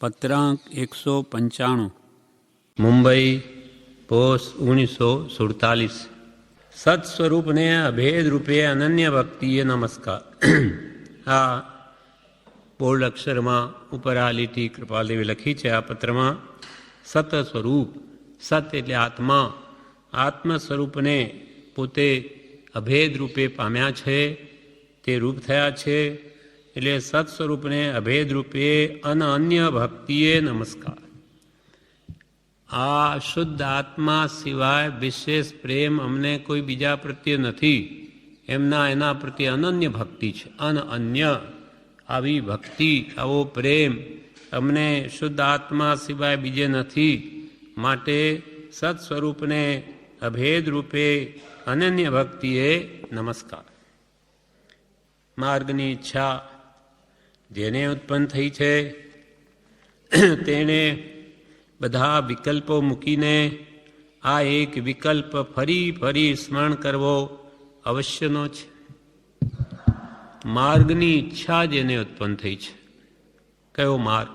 પત્રાંક 195 મુંબઈ પોષ 1947 સત સ્વરૂપને અભેદ રૂપે અનન્ય ભક્તિએ નમસ્કાર. આ બોલ્ડ અક્ષરમાં ઉપર આ લીટી કૃપાલદેવે લખી છે. આ પત્રમાં સત સ્વરૂપ, સત એટલે આત્મા, આત્મ સ્વરૂપને પોતે અભેદ રૂપે પામ્યા છે, તે રૂપ થયા છે. એટલે સત સ્વરૂપને અભેદ રૂપે અનન્ય ભક્તિએ નમસ્કાર. આ શુદ્ધ આત્મા સિવાય વિશેષ પ્રેમ અમને કોઈ બીજા પ્રત્યે નથી. એના પ્રત્યે અનન્ય ભક્તિ છે. અનન્ય આવી ભક્તિ, આવો પ્રેમ અમને શુદ્ધ આત્મા સિવાય બીજે નથી. માટે સત સ્વરૂપને અભેદ રૂપે અનન્ય ભક્તિએ નમસ્કાર. માર્ગની ઈચ્છા જેને ઉત્પન્ન થઈ છે તેણે બધા વિકલ્પો મૂકીને આ એક વિકલ્પ ફરી ફરી સ્મરણ કરવો અવશ્યનો છે. માર્ગની ઈચ્છા જેને ઉત્પન્ન થઈ છે. કયો માર્ગ?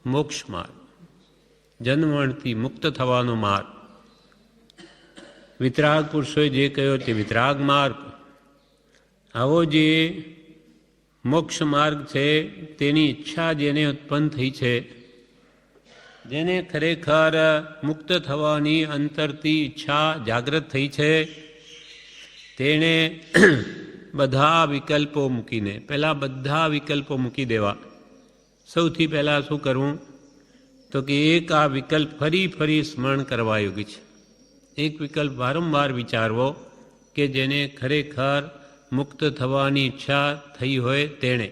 મોક્ષ માર્ગ, જન્મથી મુક્ત થવાનો માર્ગ. વિતરાગ પુરુષોએ જે કહ્યો તે વિતરાગ માર્ગ. આવો જે મોક્ષ માર્ગ છે તેની ઈચ્છા જેને ઉત્પન્ન થઈ છે, જેને ખરેખર મુક્ત થવાની અંતરથી ઈચ્છા જાગૃત થઈ છે, તેણે બધા વિકલ્પો મૂકીને, પહેલાં બધા વિકલ્પો મૂકી દેવા. સૌથી પહેલાં શું કરવું? તો કે એક આ વિકલ્પ ફરી ફરી સ્મરણ કરવા યોગ્ય છે. એક વિકલ્પ વારંવાર વિચારવો કે જેને ખરેખર મુક્ત થવાની ઈચ્છા થઈ હોય તેણે.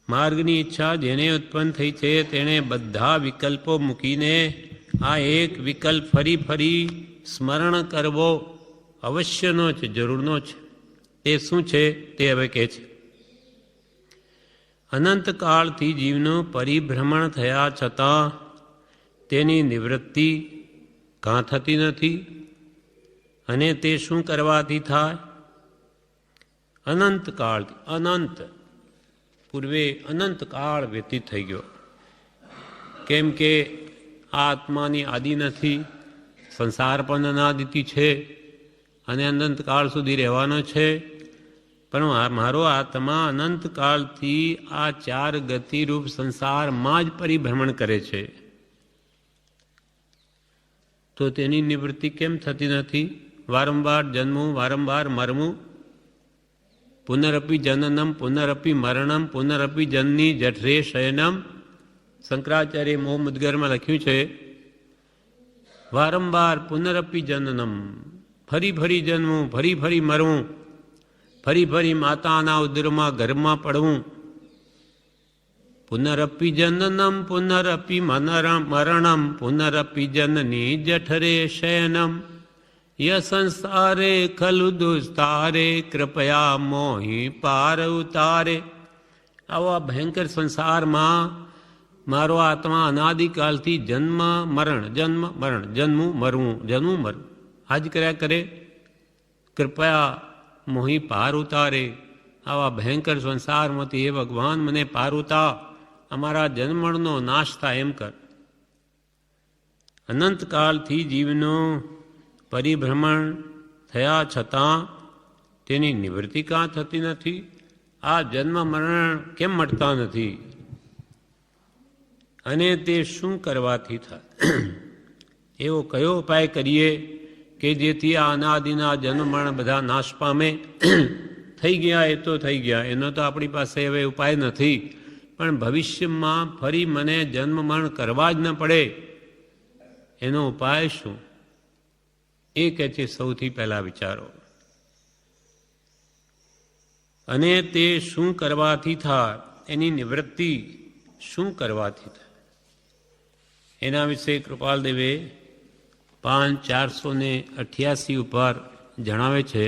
માર્ગની ઈચ્છા જેને ઉત્પન્ન થઈ છે તેણે બધા વિકલ્પો મૂકીને આ એક વિકલ્પ ફરી ફરી સ્મરણ કરવો અવશ્યનો છે, જરૂરનો છે. તે શું છે તે હવે કહે છે. અનંતકાળથી જીવનું પરિભ્રમણ થયા છતાં તેની નિવૃત્તિ કાં થતી નથી. અને તે શું કરવાથી થાય? અનંતકાળથી, અનંત પૂર્વે અનંતકાળ વ્યતીત થઈ ગયો. કેમ કે આ આત્માની આદિ નથી, સંસાર પણ અનાદિતિ છે અને અનંતકાળ સુધી રહેવાનો છે. પણ મારો આત્મા અનંતકાળથી આ ચાર ગતિરૂપ સંસારમાં જ પરિભ્રમણ કરે છે. તો તેની નિવૃત્તિ કેમ થતી નથી? વારંવાર જન્મવું, વારંવાર મરવું. પુનરપી જનનમ પુનરપી મરણમ પુનરપી જનની જઠરે શયનમ. શંકરાચાર્ય મોહમુદ્ગરમાં લખ્યું છે, વારંવાર પુનરપી જનનમ, ફરી ફરી જન્મવું, ફરી ફરી મરવું, ફરી ફરી માતાના ઉદરમાં ગર્ભમાં પડવું. પુનરપી જનનમ પુનરપી મરણમ પુનરપી જનની જઠરે શયનમ. ય સંસારે ખલુ દુસ્તારે કૃપયા મોહી પાર ઉતારે. આવા ભયંકર સંસારમાં મારો આત્મા અનાદિકાલથી જન્મ મરણ, જન્મ મરણ, જન્મું મરવું, જન્મું મરવું આજ કર્યા કરે. કૃપયા મોહી પાર ઉતારે. આવા ભયંકર સંસારમાંથી હે ભગવાન મને પાર ઉતાર, અમારા જન્મનો નાશ થાય એમ કર. અનંતકાળથી જીવનો પરિભ્રમણ થયા છતાં તેની નિવૃત્તિ કાં થતી નથી? આ જન્મ મરણ કેમ મટતા નથી? અને તે શું કરવાથી થાય? એવો કયો ઉપાય કરીએ કે જેથી આ અનાદિના જન્મ મરણ બધા નાશ પામે? થઈ ગયા એ તો થઈ ગયા, એનો તો આપણી પાસે હવે ઉપાય નથી. પણ ભવિષ્યમાં ફરી મને જન્મ મરણ કરવા જ ન પડે એનો ઉપાય શું? એ કહે છે સૌથી પહેલાં વિચારો. અને તે શું કરવાથી થાય? એની નિવૃત્તિ શું કરવાથી થાય? એના વિશે કૃપાલદેવે 5/488 ઉપર જણાવે છે.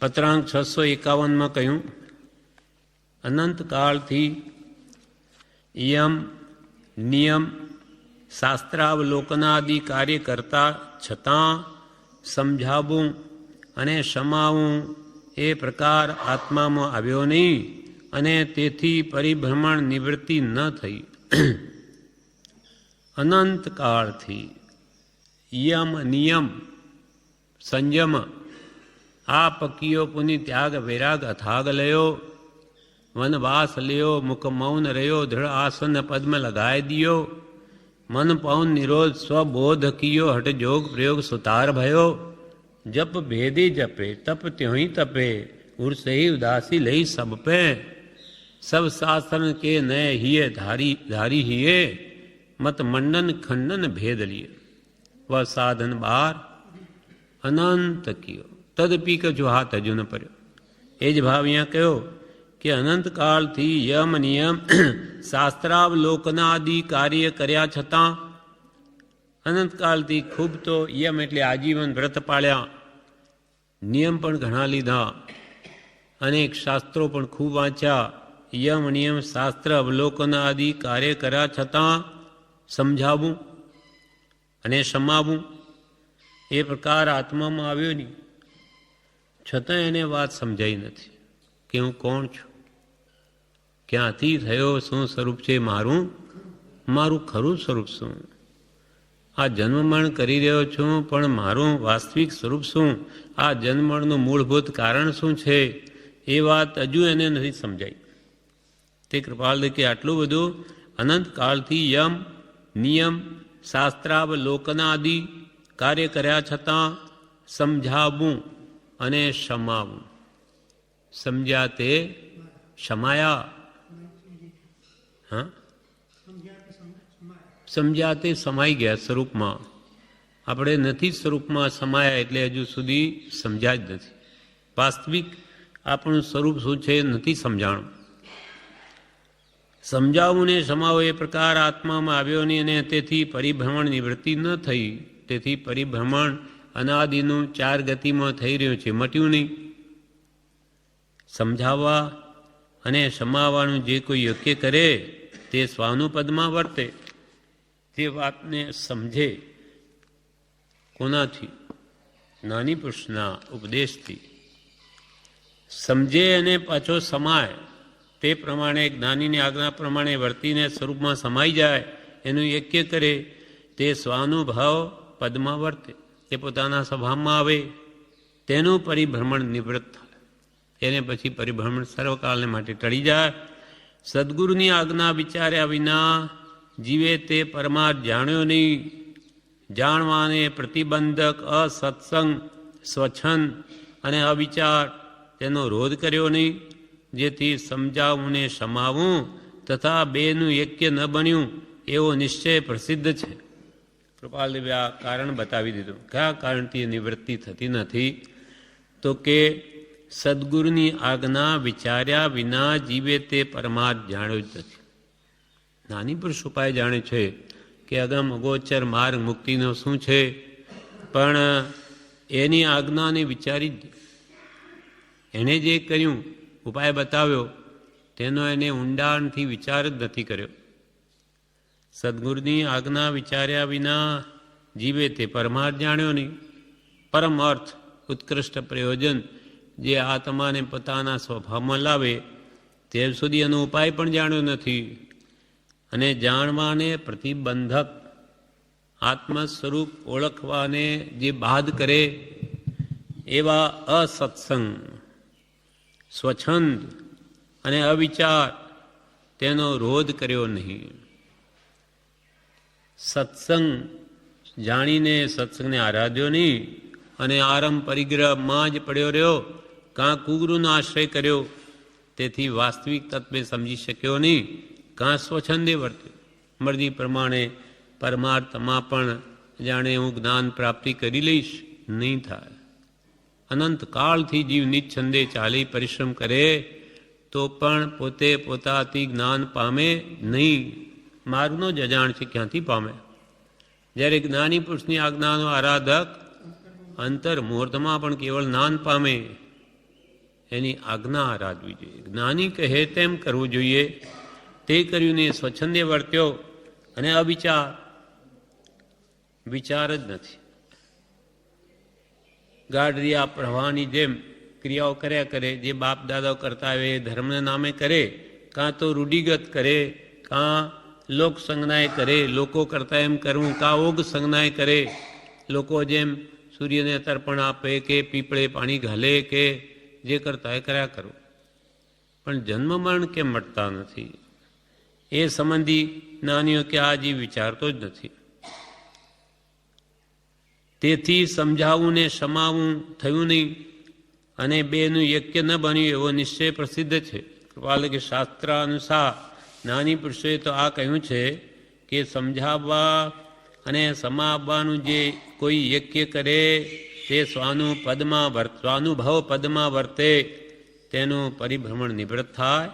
પત્રાંક 651માં કહ્યું, અનંતકાળથી યમ નિયમ શાસ્ત્રાવલોકનાદિ કાર્ય કરતા છતાં સમજાવવું અને સમાવવું એ પ્રકાર આત્મામાં આવ્યો નહીં અને તેથી પરિભ્રમણ નિવૃત્તિ ન થઈ. અનંત કાળથી યમ નિયમ સંયમ આ પકીઓ પુનિ ત્યાગ વૈરાગ અથાગ લયો, વનવાસ લ્યો, મુખ મૌન રહ્યો, દૃઢ આસન પદ્મ લગાય દિયો, મન પૌન નિરોધ સ્વબોધ કિયો, હટ જોગ પ્રયોગ સુતાર ભયો, જપ ભેદી જપે તપ ત્યોં તપે, ઉર સહી ઉદાસી લઈ સબ पे, सब शास्त्र के नए हिये धारी हिये, मत मंडन खंडन भेद लिए, वह साधन बार अनंत कियो, तदपी कछु हाथ हजू न पर्यो. એ જ ભાવ અહીંયા કહ્યો કે અનંતકાળથી યમ નિયમ શાસ્ત્રાવલોકનાદિ કાર્ય કર્યા છતાં, અનંતકાળથી ખૂબ તો યમ એટલે આજીવન વ્રત પાળ્યા, નિયમ પણ ઘણા લીધા, અનેક શાસ્ત્રો પણ ખૂબ વાંચ્યા, યમ નિયમ શાસ્ત્ર અવલોકન આદિ કાર્ય કર્યા છતાં સમજાવવું અને સમાવવું એ પ્રકાર આત્મામાં આવ્યો નહીં, છતાં એને વાત સમજાઈ નથી કે હું કોણ છું, ક્યાંથી થયો, શું સ્વરૂપ છે મારું, મારું ખરું સ્વરૂપ શું, આ જન્મમરણ કરી રહ્યો છું પણ મારું વાસ્તવિક સ્વરૂપ શું, આ જન્મમરણનું મૂળભૂત કારણ શું છે, એ વાત હજુ એને નથી સમજાઈ. તે કૃપાલ કે આટલું બધું અનંતકાળથી યમ નિયમ શાસ્ત્રાવલોકનાદિ કાર્ય કર્યા છતાં સમજાવવું અને સમાવવું. સમજ્યા તે સમાયા, હા, સમજ્યા તે સમાઈ ગયા સ્વરૂપમાં. આપણે નથી સ્વરૂપમાં સમાયા એટલે હજુ સુધી સમજ્યા જ નથી. વાસ્તવિક આપણું સ્વરૂપ શું છે નથી સમજાણું. સમજાવવું ને સમાવો એ પ્રકાર આત્મામાં આવ્યો નહીં અને તેથી પરિભ્રમણ નિવૃત્તિ ન થઈ. તેથી પરિભ્રમણ અનાદિનું 4 ગતિમાં થઈ રહ્યું છે, મટ્યું નહીં. સમજાવવા અને સમાવવાનું જે કોઈ યોગ્ય કરે તે સ્વાનુપદમાં વર્તે, તે વાતને સમજે. કોનાથી? જ્ઞાની પુરુષના ઉપદેશથી સમજે અને પાછો સમાય. તે પ્રમાણે જ્ઞાનીની આજ્ઞા પ્રમાણે વર્તીને સ્વરૂપમાં સમાઈ જાય, એનું યજ્ઞ કરે, તે સ્વાનુભાવ પદમાં વર્તે, તે પોતાના સ્વભાવમાં આવે, તેનું પરિભ્રમણ નિવૃત્ત થાય. એને પછી પરિભ્રમણ સર્વકાળને માટે ટળી જાય. સદગુરુની આજ્ઞા વિચાર્યા વિના જીવે તે પરમાર્થ જાણ્યો નહીં. જાણવાને પ્રતિબંધક અસત્સંગ સ્વચ્છંદ અને અવિચાર તેનો રોધ કર્યો નહીં, જેથી સમજાવવું ને સમાવવું તથા બેનું યજ્ઞ ન બન્યું એવો નિશ્ચય પ્રસિદ્ધ છે. કૃપાલદેવે આ કારણ બતાવી દીધું. કયા કારણથી નિવૃત્તિ થતી નથી? તો કે સદગુરુની આજ્ઞા વિચાર્યા વિના જીવે તે પરમાર્થ જાણ્યો જ નથી. નાની પુરુષ ઉપાય જાણે છે કે અગમ અગોચર માર્ગ મુક્તિનો શું છે, પણ એની આજ્ઞાને વિચારી જ, એણે જે કર્યું ઉપાય બતાવ્યો તેનો એને ઊંડાણથી વિચાર જ નથી કર્યો. સદગુરુની આજ્ઞા વિચાર્યા વિના જીવે તે પરમાર્થ જાણ્યો નહીં. પરમ અર્થ ઉત્કૃષ્ટ પ્રયોજન જે આત્માને પોતાના સ્વભાવમાં લાવે તે સુધી એનો ઉપાય પણ જાણ્યો નથી. અને જાણવાને પ્રતિબંધક આત્મ સ્વરૂપ ઓળખવાને જે બાદ કરે એવા અસત્સંગ સ્વચ્છંદ અને અવિચાર તેનો રોધ કર્યો નહીં. સત્સંગ જાણીને સત્સંગને આરાધ્યો નહીં અને આરંભ પરિગ્રહમાં જ પડ્યો રહ્યો, કાં કુગુરુનો આશ્રય કર્યો, તેથી વાસ્તવિક તત્વે સમજી શક્યો નહીં, કાં સ્વચ્છંદે વર્ત્યો. મરજી પ્રમાણે પરમાર્થમાં પણ જાણે હું જ્ઞાન પ્રાપ્તિ કરી લઈશ, નહીં થાય. અનંતકાળથી જીવ નિચ્છંદે ચાલી પરિશ્રમ કરે તો પણ પોતે પોતાથી જ્ઞાન પામે નહીં. માર્ગનો જ અજાણ છે, ક્યાંથી પામે? જ્યારે જ્ઞાની પુરુષની આજ્ઞાનો આરાધક અંતર મુહૂર્તમાં પણ કેવળ જ્ઞાન પામે, એની આજ્ઞા આરાધવી જોઈએ. જ્ઞાની કહે તેમ કરવું જોઈએ. તે કર્યું ને સ્વચ્છંદે વર્ત્યો અને અવિચાર, વિચાર જ નથી. ગાઢરિયા પ્રવાહની જેમ ક્રિયાઓ કર્યા કરે, જે બાપ દાદાઓ કરતા આવે એ ધર્મના નામે કરે, કાં તો રૂઢિગત કરે, કાં લોક સંજ્ઞાએ કરે, લોકો કરતા એમ કરવું, કાં ઓગ સંજ્ઞાએ કરે, લોકો જેમ સૂર્યને તર્પણ આપે કે પીપળે પાણી ઘાલે કે જે કરતા એ કર્યા કરવું. પણ જન્મ મરણ કેમ મટતા નથી એ સંબંધી જ્ઞાનીઓ કે આ જીવ વિચારતો જ નથી. તેથી સમજાવવું ને સમાવવું થયું નહીં અને બેનું યજ્ઞ ન બન્યું એવો નિશ્ચય પ્રસિદ્ધ છે. કૃપાલ કે શાસ્ત્ર અનુસાર જ્ઞાની પુરુષોએ તો આ કહ્યું છે કે સમજાવવા અને સમાવવાનું જે કોઈ યજ્ઞ કરે તે સ્વાનુભવ પદમાં વર્તે તેનું પરિભ્રમણ નિવૃત્ત થાય.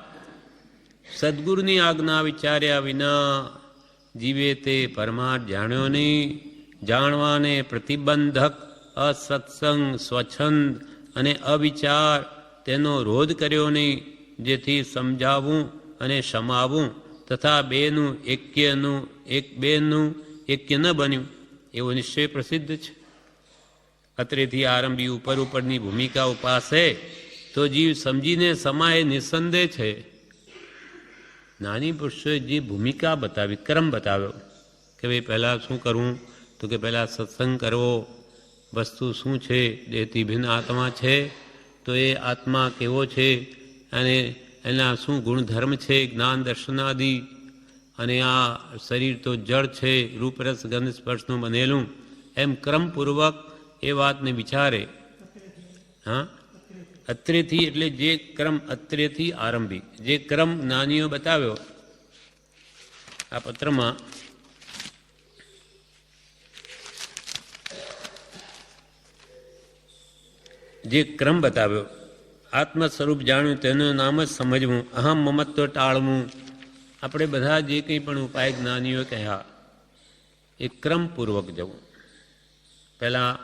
સદગુરુની આજ્ઞા વિચાર્યા વિના જીવે તે પરમાર્થ જાણ્યો નહીં. જાણવાને પ્રતિબંધક અસત્સંગ, સ્વચ્છંદ અને અવિચાર તેનો રોધ કર્યો નહીં, જેથી સમજાવવું અને સમાવવું તથા બેનું એક્ય ન બન્યું એવો નિશ્ચય પ્રસિદ્ધ છે. અત્રેથી આરંભી ઉપરની ભૂમિકા ઉપાસે તો જીવ સમજીને સમાય નિસંદેહ છે. નાની પુરુષોએ જે ભૂમિકા બતાવી, ક્રમ બતાવ્યો કે ભાઈ પહેલાં શું કરવું, તો કે પહેલાં સત્સંગ કરવો, વસ્તુ શું છે, દેહથી ભિન્ન આત્મા છે તો એ આત્મા કેવો છે અને એના શું ગુણધર્મ છે, જ્ઞાન દર્શનાદિ, અને આ શરીર તો જળ છે, રૂપરસ ગંધ સ્પર્શનું બનેલું, એમ ક્રમપૂર્વક એ વાતને વિચારે. હા, અત્રેથી એટલે જે ક્રમ અત્રેથી આરંભી જે ક્રમ જ્ઞાનીઓ બતાવ્યો આ પત્રમાં, જે ક્રમ બતાવ્યો, આત્મ સ્વરૂપ જાણ્યું તેનું નામ જ સમજવું, અહમ મમત્વ ટાળવું, આપણે બધા જે કંઈ પણ ઉપાય જ્ઞાનીઓ કહ્યા એ ક્રમપૂર્વક જવું. પહેલાં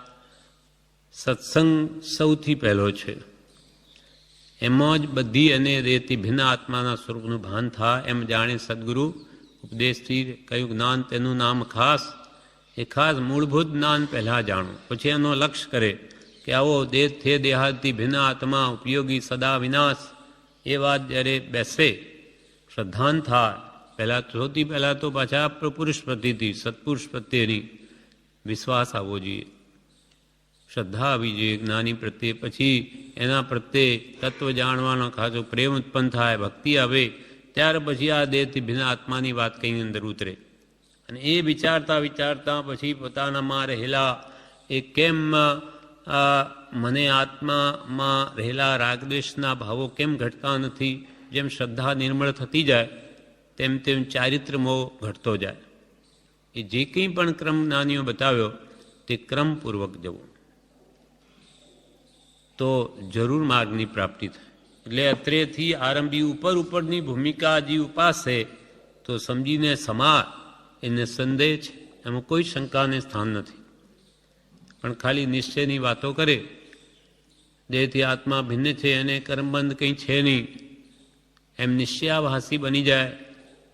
સત્સંગ સૌથી પહેલો છે, એમાં જ બધી અને રેતી ભિન્ન આત્માના સ્વરૂપનું ભાન થાય એમ જાણે સદગુરુ ઉપદેશથી કયું જ્ઞાન તેનું નામ ખાસ, એ ખાસ મૂળભૂત જ્ઞાન પહેલાં જાણવું, પછી એનો લક્ષ્ય કરે કે આવો દેહ થે દેહાદથી ભિન્ન આત્મા ઉપયોગી સદા વિનાશ. એ વાત જ્યારે બેસે શ્રદ્ધાન થાય, પહેલાં સૌથી પહેલાં તો પાછા પુરુષ પ્રત્યેથી સત્પુરુષ પ્રત્યેની વિશ્વાસ આવવો જોઈએ, શ્રદ્ધા આવવી જોઈએ જ્ઞાની પ્રત્યે, પછી એના પ્રત્યે તત્વ જાણવાનો ખાસો પ્રેમ ઉત્પન્ન થાય, ભક્તિ આવે, ત્યાર પછી આ દેહથી ભિન્ન આત્માની વાત કંઈ અંદર ઉતરે. અને એ વિચારતા વિચારતા પછી પોતાનામાં રહેલા એ કેમ મને આત્મામાં રહેલા રાગદ્વેષના ભાવો કેમ ઘટતા નથી, જેમ શ્રદ્ધા નિર્મળ થતી જાય તેમ તેમ ચારિત્ર મોહ ઘટતો જાય. એ જે કંઈ પણ ક્રમ જ્ઞાનીઓ બતાવ્યો તે ક્રમપૂર્વક જવું તો જરૂર માર્ગની પ્રાપ્તિ થાય. એટલે અત્રેથી આરંભી ઉપરની ભૂમિકા જે ઉપાસે તો સમજીને સમા એને સંદેહ છે, એમાં કોઈ શંકાને સ્થાન નથી. પણ ખાલી નિશ્ચયની વાતો કરે, દેહથી આત્મા ભિન્ન છે એને કર્મબંધ કંઈ છે નહીં એમ નિશ્ચયાભાસી બની જાય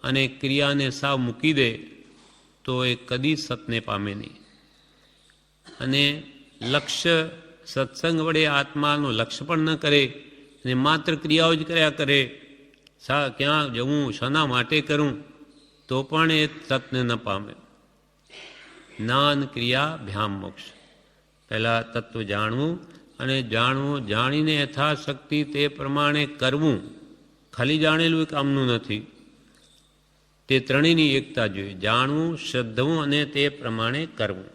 અને ક્રિયાને સાવ મૂકી દે તો એ કદી સતને પામે નહીં. અને લક્ષ્ય સત્સંગ વડે આત્માનું લક્ષ્ય પણ ન કરે અને માત્ર ક્રિયાઓ જ કર્યા કરે, ક્યાં જવું, શાના માટે કરું, તો પણ એ સતને ન પામે. જ્ઞાન ક્રિયા ભ્યામ મોક્ષ. પહેલાં તત્વ જાણવું અને જાણીને યથાશક્તિ તે પ્રમાણે કરવું. ખાલી જાણેલું એ કામનું નથી, તે ત્રણેયની એકતા જોઈએ, જાણવું, શ્રદ્ધવું અને તે પ્રમાણે કરવું.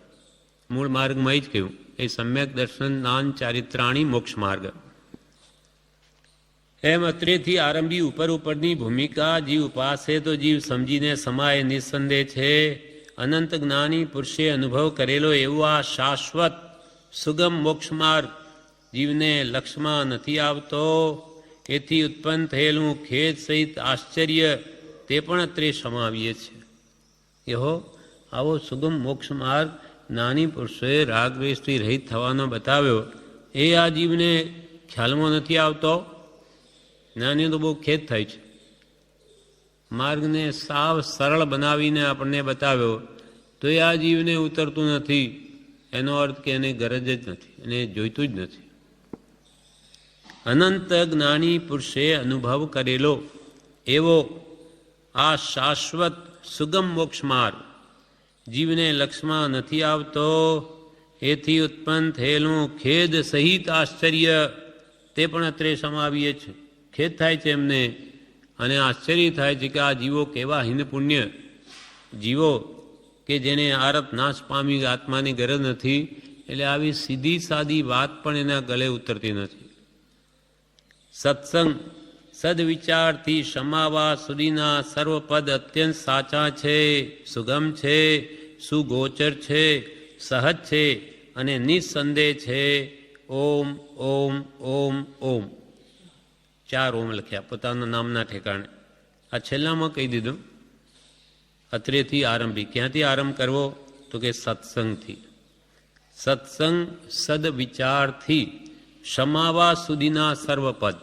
મૂળ માર્ગમાં જ કહ્યું એ સમ્યક દર્શન જ્ઞાન ચારિત્રાણી મોક્ષ માર્ગ. એમ અત્રેથી આરંભી ઉપરની ભૂમિકા જીવ ઉપાસે તો જીવ સમજીને સમાય નિસંદેહ છે. અનંત જ્ઞાની પુરુષે અનુભવ કરેલો એવો આ શાશ્વત સુગમ મોક્ષ માર્ગ જીવને લક્ષ્યમાં નથી આવતો. એથી ઉત્પન્ન થયેલું ખેદ સહિત આશ્ચર્ય તે પણ અત્રે સમાવીએ છીએ. એહો આવો સુગમ મોક્ષ માર્ગ નાની પુરુષોએ રાગદ્વેષથી રહિત થવાનો બતાવ્યો, એ આ જીવને ખ્યાલમાં નથી આવતો. જ્ઞાનીઓ તો બહુ ખેદ થાય છે. માર્ગને સાવ સરળ બનાવીને આપણને બતાવ્યો તો એ આ જીવને ઉતરતું નથી. એનો અર્થ કે એને ગરજ જ નથી, એને જોઈતું જ નથી. અનંત જ્ઞાની પુરુષે અનુભવ કરેલો એવો આ શાશ્વત સુગમ મોક્ષ માર્ગ જીવને લક્ષમાં નથી આવતો, એથી ઉત્પન્ન થયેલું ખેદ સહિત આશ્ચર્ય તે પણ અત્રે સમાવીએ છે. ખેદ થાય છે એમને અને આશ્ચર્ય થાય છે કે આ જીવો કેવા હિન પુણ્ય જીવો કે જેને આરત નાશ પામી આત્માની ગરજ નથી, એટલે આવી સીધી સાદી વાત પણ એના ગળે ઉતરતી નથી. સત્સંગ સદવિચારથી સમાવા સુધીના સર્વપદ અત્યંત સાચા છે, સુગમ છે, સુગોચર છે, સહજ છે અને નિસંદેહ છે. ઓમ ઓમ ઓમ ઓમ 4 ઓમ લખ્યા પોતાના નામના ઠેકાણે. આ છેલ્લામાં કહી દીધું. અત્રેથી આરંભી. ક્યાંથી આરંભ કરવો? તો કે સત્સંગથી. સત્સંગ સદવિચારથી સમાવા સુધીના સર્વપદ.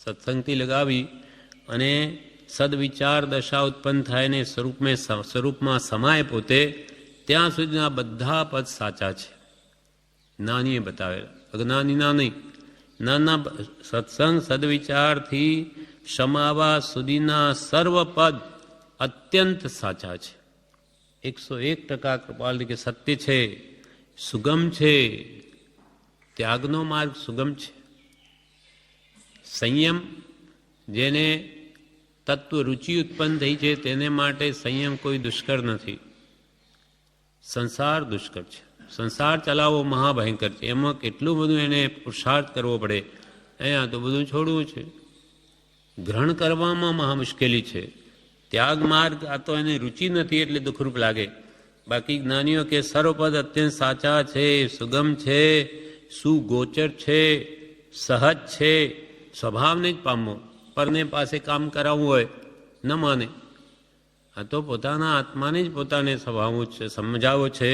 સત્સંગથી લગાવી અને સદવિચાર દશા ઉત્પન્ન થાય ને સ્વરૂપમાં સમાય પોતે, ત્યાં સુધીના બધા પદ સાચા છે. નાનીએ બતાવેલા, અજ્ઞાનીના નહીં. નાના સત્સંગ સદવિચારથી સમાવા સુધીના સર્વપદ અત્યંત સાચા છે. 101% કૃપાલ કે સત્ય છે, સુગમ છે. ત્યાગનો માર્ગ સુગમ છે. સંયમ જેને તત્વ રુચિ ઉત્પન્ન થઈ છે તેને માટે સંયમ કોઈ દુષ્કર નથી. સંસાર દુષ્કર છે. સંસાર ચલાવવો મહાભયંકર છે. એમાં કેટલું બધું એને પુરુષાર્થ કરવો પડે. અહીંયા તો બધું છોડવું છે. ગ્રહણ કરવામાં મહા મુશ્કેલી છે. ત્યાગ માર્ગ આ તો એને રુચિ નથી એટલે દુઃખરૂપ લાગે. બાકી જ્ઞાનીઓ કે સર્વપદ અત્યંત સાચા છે, સુગમ છે, સુગોચર છે, સહજ છે. સ્વભાવને જ પામવો. પરને પાસે કામ કરાવવું હોય ન માને. આ તો પોતાના આત્માને જ પોતાને સ્વભાવવું છે, સમજાવવો છે.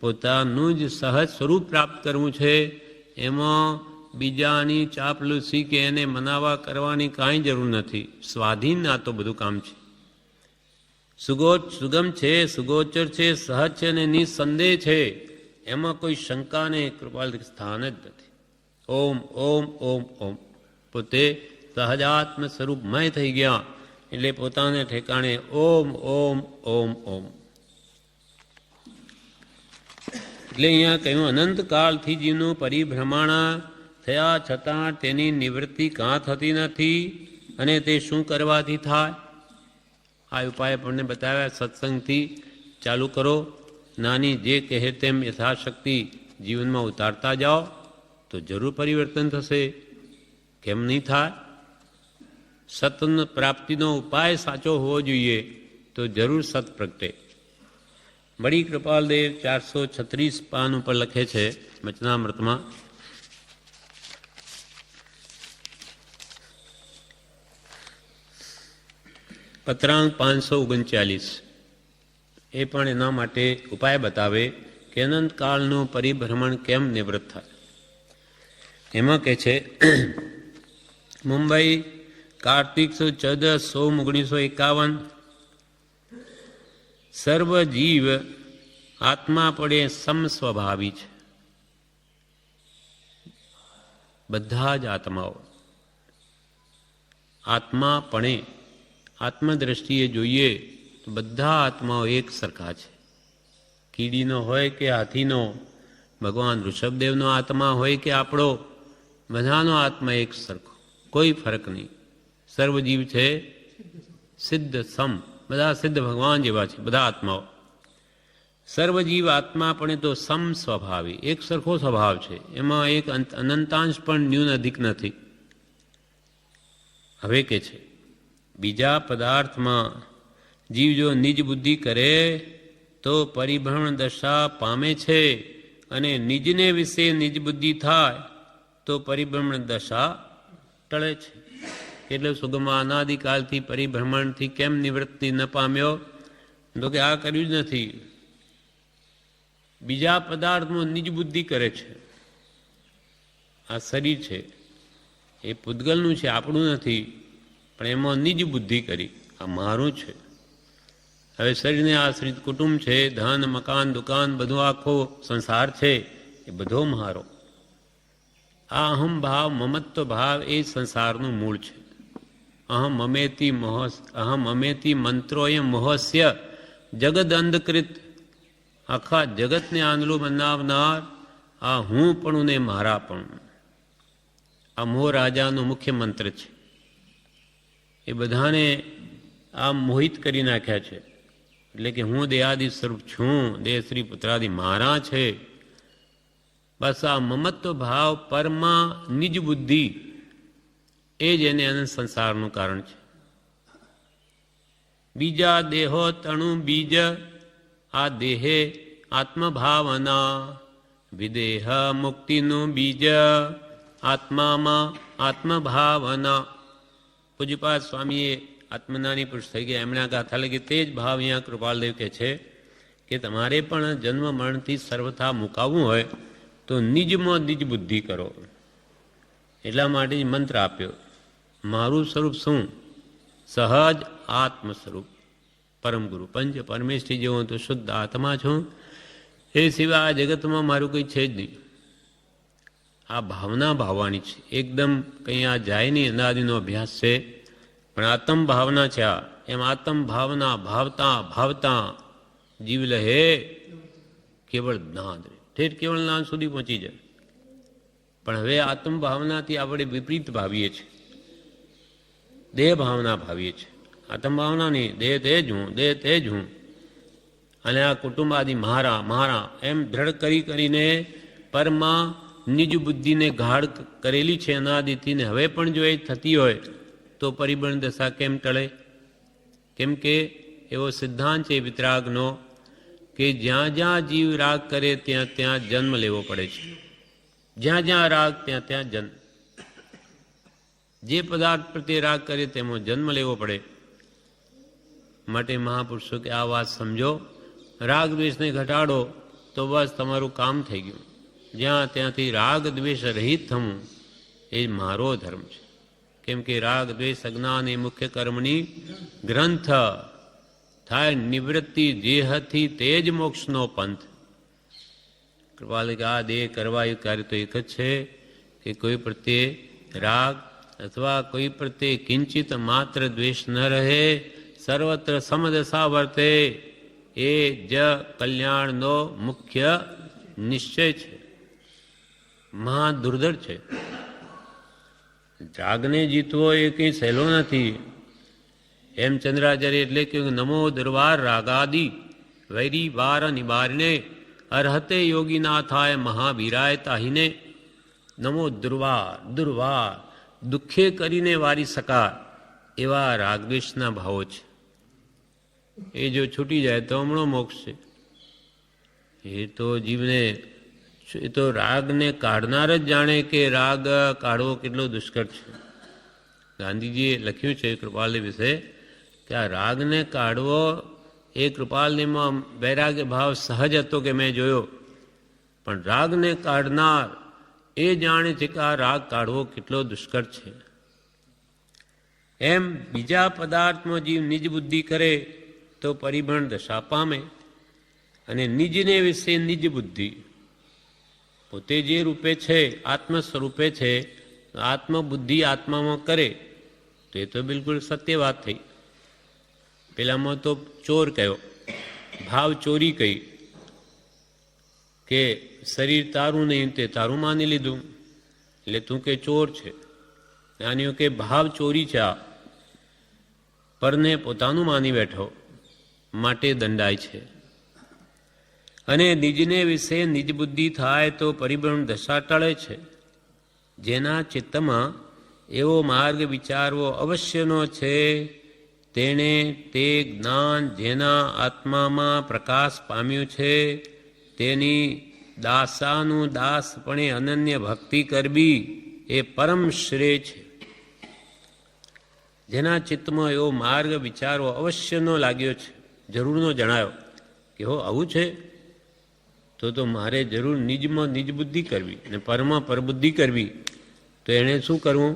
પોતાનું જ સહજ સ્વરૂપ પ્રાપ્ત કરવું છે. એમાં બીજાની ચાપલૂસી કે એને મનાવા કરવાની કાંઈ જરૂર નથી. સ્વાધીન આ તો બધું કામ છે. સુગમ છે, સુગોચર છે, સહજ છે અને નિસંદેહ છે. એમાં કોઈ શંકાને કૃપાલ સ્થાન જ નથી. ઓમ ઓમ ઓમ ઓમ. પોતે સહજાત્મ સ્વરૂપમય થઈ ગયા એટલે પોતાને ઠેકાણે ઓમ ઓમ ઓમ ઓમ. એટલે અહીંયા કહ્યું અનંતકાળથી જીવનું પરિભ્રમણા થયા છતાં તેની નિવૃત્તિ કાં થતી નથી અને તે શું કરવાથી થાય? આ ઉપાય આપણને બતાવ્યા. સત્સંગથી ચાલુ કરો. નાની જે કહે તેમ યથાશક્તિ જીવનમાં ઉતારતા જાઓ તો જરૂર પરિવર્તન થશે. કેમ નહીં થાય? સત્ન પ્રાપ્તિનો ઉપાય સાચો હોવો જોઈએ તો જરૂર સત પ્રગટે. બડી કૃપાલદેવ 436 પાન ઉપર લખે છે વચનામૃતમાં, પત્રાંક 539. એ પણ એના માટે ઉપાય બતાવે કે અનંતકાળનું પરિભ્રમણ કેમ નિવૃત્ત થાય. એમાં કહે છે મુંબઈ કાર્તિક 14 સોમ 1951. સર્વ જીવ આત્મા પડે સમસ્વભાવી છે. બધા જ આત્માઓ આત્માપણે આત્મદ્રષ્ટિએ જોઈએ તો બધા આત્માઓ એક સરખા છે. કીડીનો હોય કે હાથીનો, ભગવાન ઋષભદેવનો આત્મા હોય કે આપણો, બધાનો આત્મા એક સરખો, કોઈ ફરક નહીં. સર્વજીવ છે સિદ્ધ સમ, બધા સિદ્ધ ભગવાન જેવા છે બધા આત્માઓ. સર્વજીવ આત્મા પણ તો સમ સ્વભાવી, એક સરખો સ્વભાવ છે. એમાં એક અનંતાંશ પણ ન્યૂન અધિક નથી. હવે કે છે બીજા પદાર્થમાં જીવ જો નિજ બુદ્ધિ કરે તો પરિભ્રમણ દશા પામે છે અને નિજને વિશે નિજ બુદ્ધિ થાય તો પરિભ્રમણ દશા ટળે છે. એટલે સુગમા અનાદિકાલથી પરિભ્રમણથી કેમ નિવૃત્તિ ન પામ્યો? તો કે આ કર્યું જ નથી. બીજા પદાર્થમાં નિજ બુદ્ધિ કરે છે. આ શરીર છે એ પૂતગલનું છે, આપણું નથી, પણ એમાં નિજ બુદ્ધિ કરી આ મારું છે. હવે શરીરને આશ્રિત કુટુંબ છે, ધન મકાન દુકાન બધો આખો સંસાર છે, એ બધો મારો. આ અહમ ભાવ, મમત્વ ભાવ એ સંસારનું મૂળ છે. અહમ અમેતી મંત્રોયમ મોહસ્ય જગદ અંધકૃત. આખા જગતને આંધળું બનાવનાર આ હું પણ ને મારા પણ. આ મોહ રાજાનો મુખ્ય મંત્ર છે. એ બધાને આ મોહિત કરી નાખ્યા છે. એટલે કે હું દેહાદિ સ્વરૂપ છું, દેહ શ્રી પુત્રાદિ મારા છે. બસ આ મમત્વ ભાવ પરમાં નિજ બુદ્ધિ એ જ એને અનંત સંસારનું કારણ છે. બીજા દેહો તણુ બીજ, આ દેહે આત્મભાવના. વિદેહ મુક્તિનું બીજ, આત્મામાં આત્મભાવના. પૂજ્યપાદ સ્વામીએ આત્મનાની પુરુષ થઈ ગયા, એમણે આ ગાથા લખી. તે જ ભાવ અહીંયા કૃપાલદેવ કહે છે કે તમારે પણ જન્મ મરણથી સર્વથા મુકાવવું હોય તો નિજમાં નિજ બુદ્ધિ કરો. એટલા માટે જ મંત્ર આપ્યો. મારું સ્વરૂપ શું? સહજ આત્મ સ્વરૂપ, પરમ ગુરુ પંચ પરમેષ્ઠી જેવો તો શુદ્ધ આત્મા છું. એ સિવાય આ જગતમાં મારું કંઈ છે જ નહીં. આ ભાવના ભાવવાની છે. એકદમ કંઈ આ જાય નહીં, અનાદિનો અભ્યાસ છે, પણ આત્મ ભાવના છે. આ એમ આત્મ ભાવના ભાવતા ભાવતા જીવ લહે કેવળ જ્ઞાન, ઠેઠ કેવળ જ્ઞાન સુધી પહોંચી જાય. પણ હવે આત્મ ભાવનાથી આપણે વિપરીત ભાવીએ છીએ, દેહ ભાવના ભાવીએ છીએ. આત્મ ભાવના નહીં, દેહ તે જ હું, દેહ તે જ હું. અને આ કુટુંબ આદિ મારા મારા એમ દ્રઢ કરીને પરમાં નિજ બુદ્ધિને ગાઢ કરેલી છે અનાદિથી. ને હવે પણ જો એ થતી હોય તો પરિબળ દશા કેમ ટળે? કેમ કે એવો સિદ્ધાંત છે વિતરાગનો કે જ્યાં જ્યાં જીવ રાગ કરે ત્યાં ત્યાં જન્મ લેવો પડે છે. જ્યાં જ્યાં રાગ ત્યાં ત્યાં જન્મ. જે પદાર્થ પ્રત્યે રાગ કરે તેમાં જન્મ લેવો પડે. માટે મહાપુરુષો કે આ વાત સમજો, રાગ દ્વેષને ઘટાડો તો બસ તમારું કામ થઈ ગયું. જ્યાં ત્યાંથી રાગ દ્વેષ રહિત થવું એ મારો ધર્મ છે. કેમ કે રાગ દ્વેષ અજ્ઞાન એ મુખ્ય કર્મની ગ્રંથ થાય નિવૃત્તિ દેહથી તે જ મોક્ષનો પંથ. કૃપાલ કે આ દેહ કરવા એ કાર્ય તો એક જ છે કે કોઈ પ્રત્યે રાગ અથવા કોઈ પ્રત્યે કિંચિત માત્ર દ્વેષ ન રહે, સર્વત્ર સમદશા વર્તે. એ જ કલ્યાણનો મુખ્ય નિશ્ચય છે. મહા દુર્ધર છે. રાગને જીતવો એ કંઈ સહેલો નથી. એમ ચંદ્રાચાર્ય એટલે કે નમો દુર્વાર રાગાદિ વૈરી વાર નિવારને અર્હતે યોગીના થાય મહાવીરાય તાહીને. નમો દુર્વાર દુઃખે કરીને વારી શકા એવા રાગદ્વેષના ભાવો છે. એ જો છૂટી જાય તો હમણો મોક્ષ છે. એ તો જીવને, એ તો રાગને કાઢનાર જ જાણે કે રાગ કાઢવો કેટલો દુષ્કર છે. ગાંધીજીએ લખ્યું છે કૃપાલદેવ વિશે કે આ રાગને કાઢવો એ કૃપાલદેવમાં વૈરાગ્ય ભાવ સહજ હતો કે મેં જોયો, પણ રાગને કાઢનાર એ જાણે છે કે આ રાગ કાઢવો કેટલો દુષ્કર છે. એમ બીજા પદાર્થમાં જીવ નિજ બુદ્ધિ કરે તો પરિભ્રમણ દશા પામે. અને નિજને વિશે નિજ બુદ્ધિ પોતે જે રૂપે છે આત્મ સ્વરૂપે છે, આત્મબુદ્ધિ આત્મામાં કરે તો એ તો બિલકુલ સત્ય વાત થઈ. પેલામાં તો ચોર કયો, ભાવ ચોરી કહી કે શરીર તારું નહીં તે તારું માની લીધું એટલે તું કે ચોર છે. જ્ઞાનીઓ કે ભાવ ચોરી છે, આ પરને પોતાનું માની બેઠો માટે દંડાય છે. અને નિજને વિશે નિજ બુદ્ધિ થાય તો પરિભ્રમણ દશા ટળે છે. જેના ચિત્તમાં એવો માર્ગ વિચારવો અવશ્યનો છે તેણે તે જ્ઞાન જેના આત્મામાં પ્રકાશ પામ્યું છે તેની દાસાનું દાસપણે અનન્ય ભક્તિ કરવી એ પરમ શ્રેય છે. જેના ચિત્તમાં એવો માર્ગ વિચારવો અવશ્યનો લાગ્યો છે, જરૂરનો જણાયો કે હો આવું છે તો મારે જરૂર નિજમાં નિજ બુદ્ધિ કરવી અને પરમાં પરબુદ્ધિ કરવી. તો એણે શું કરવું?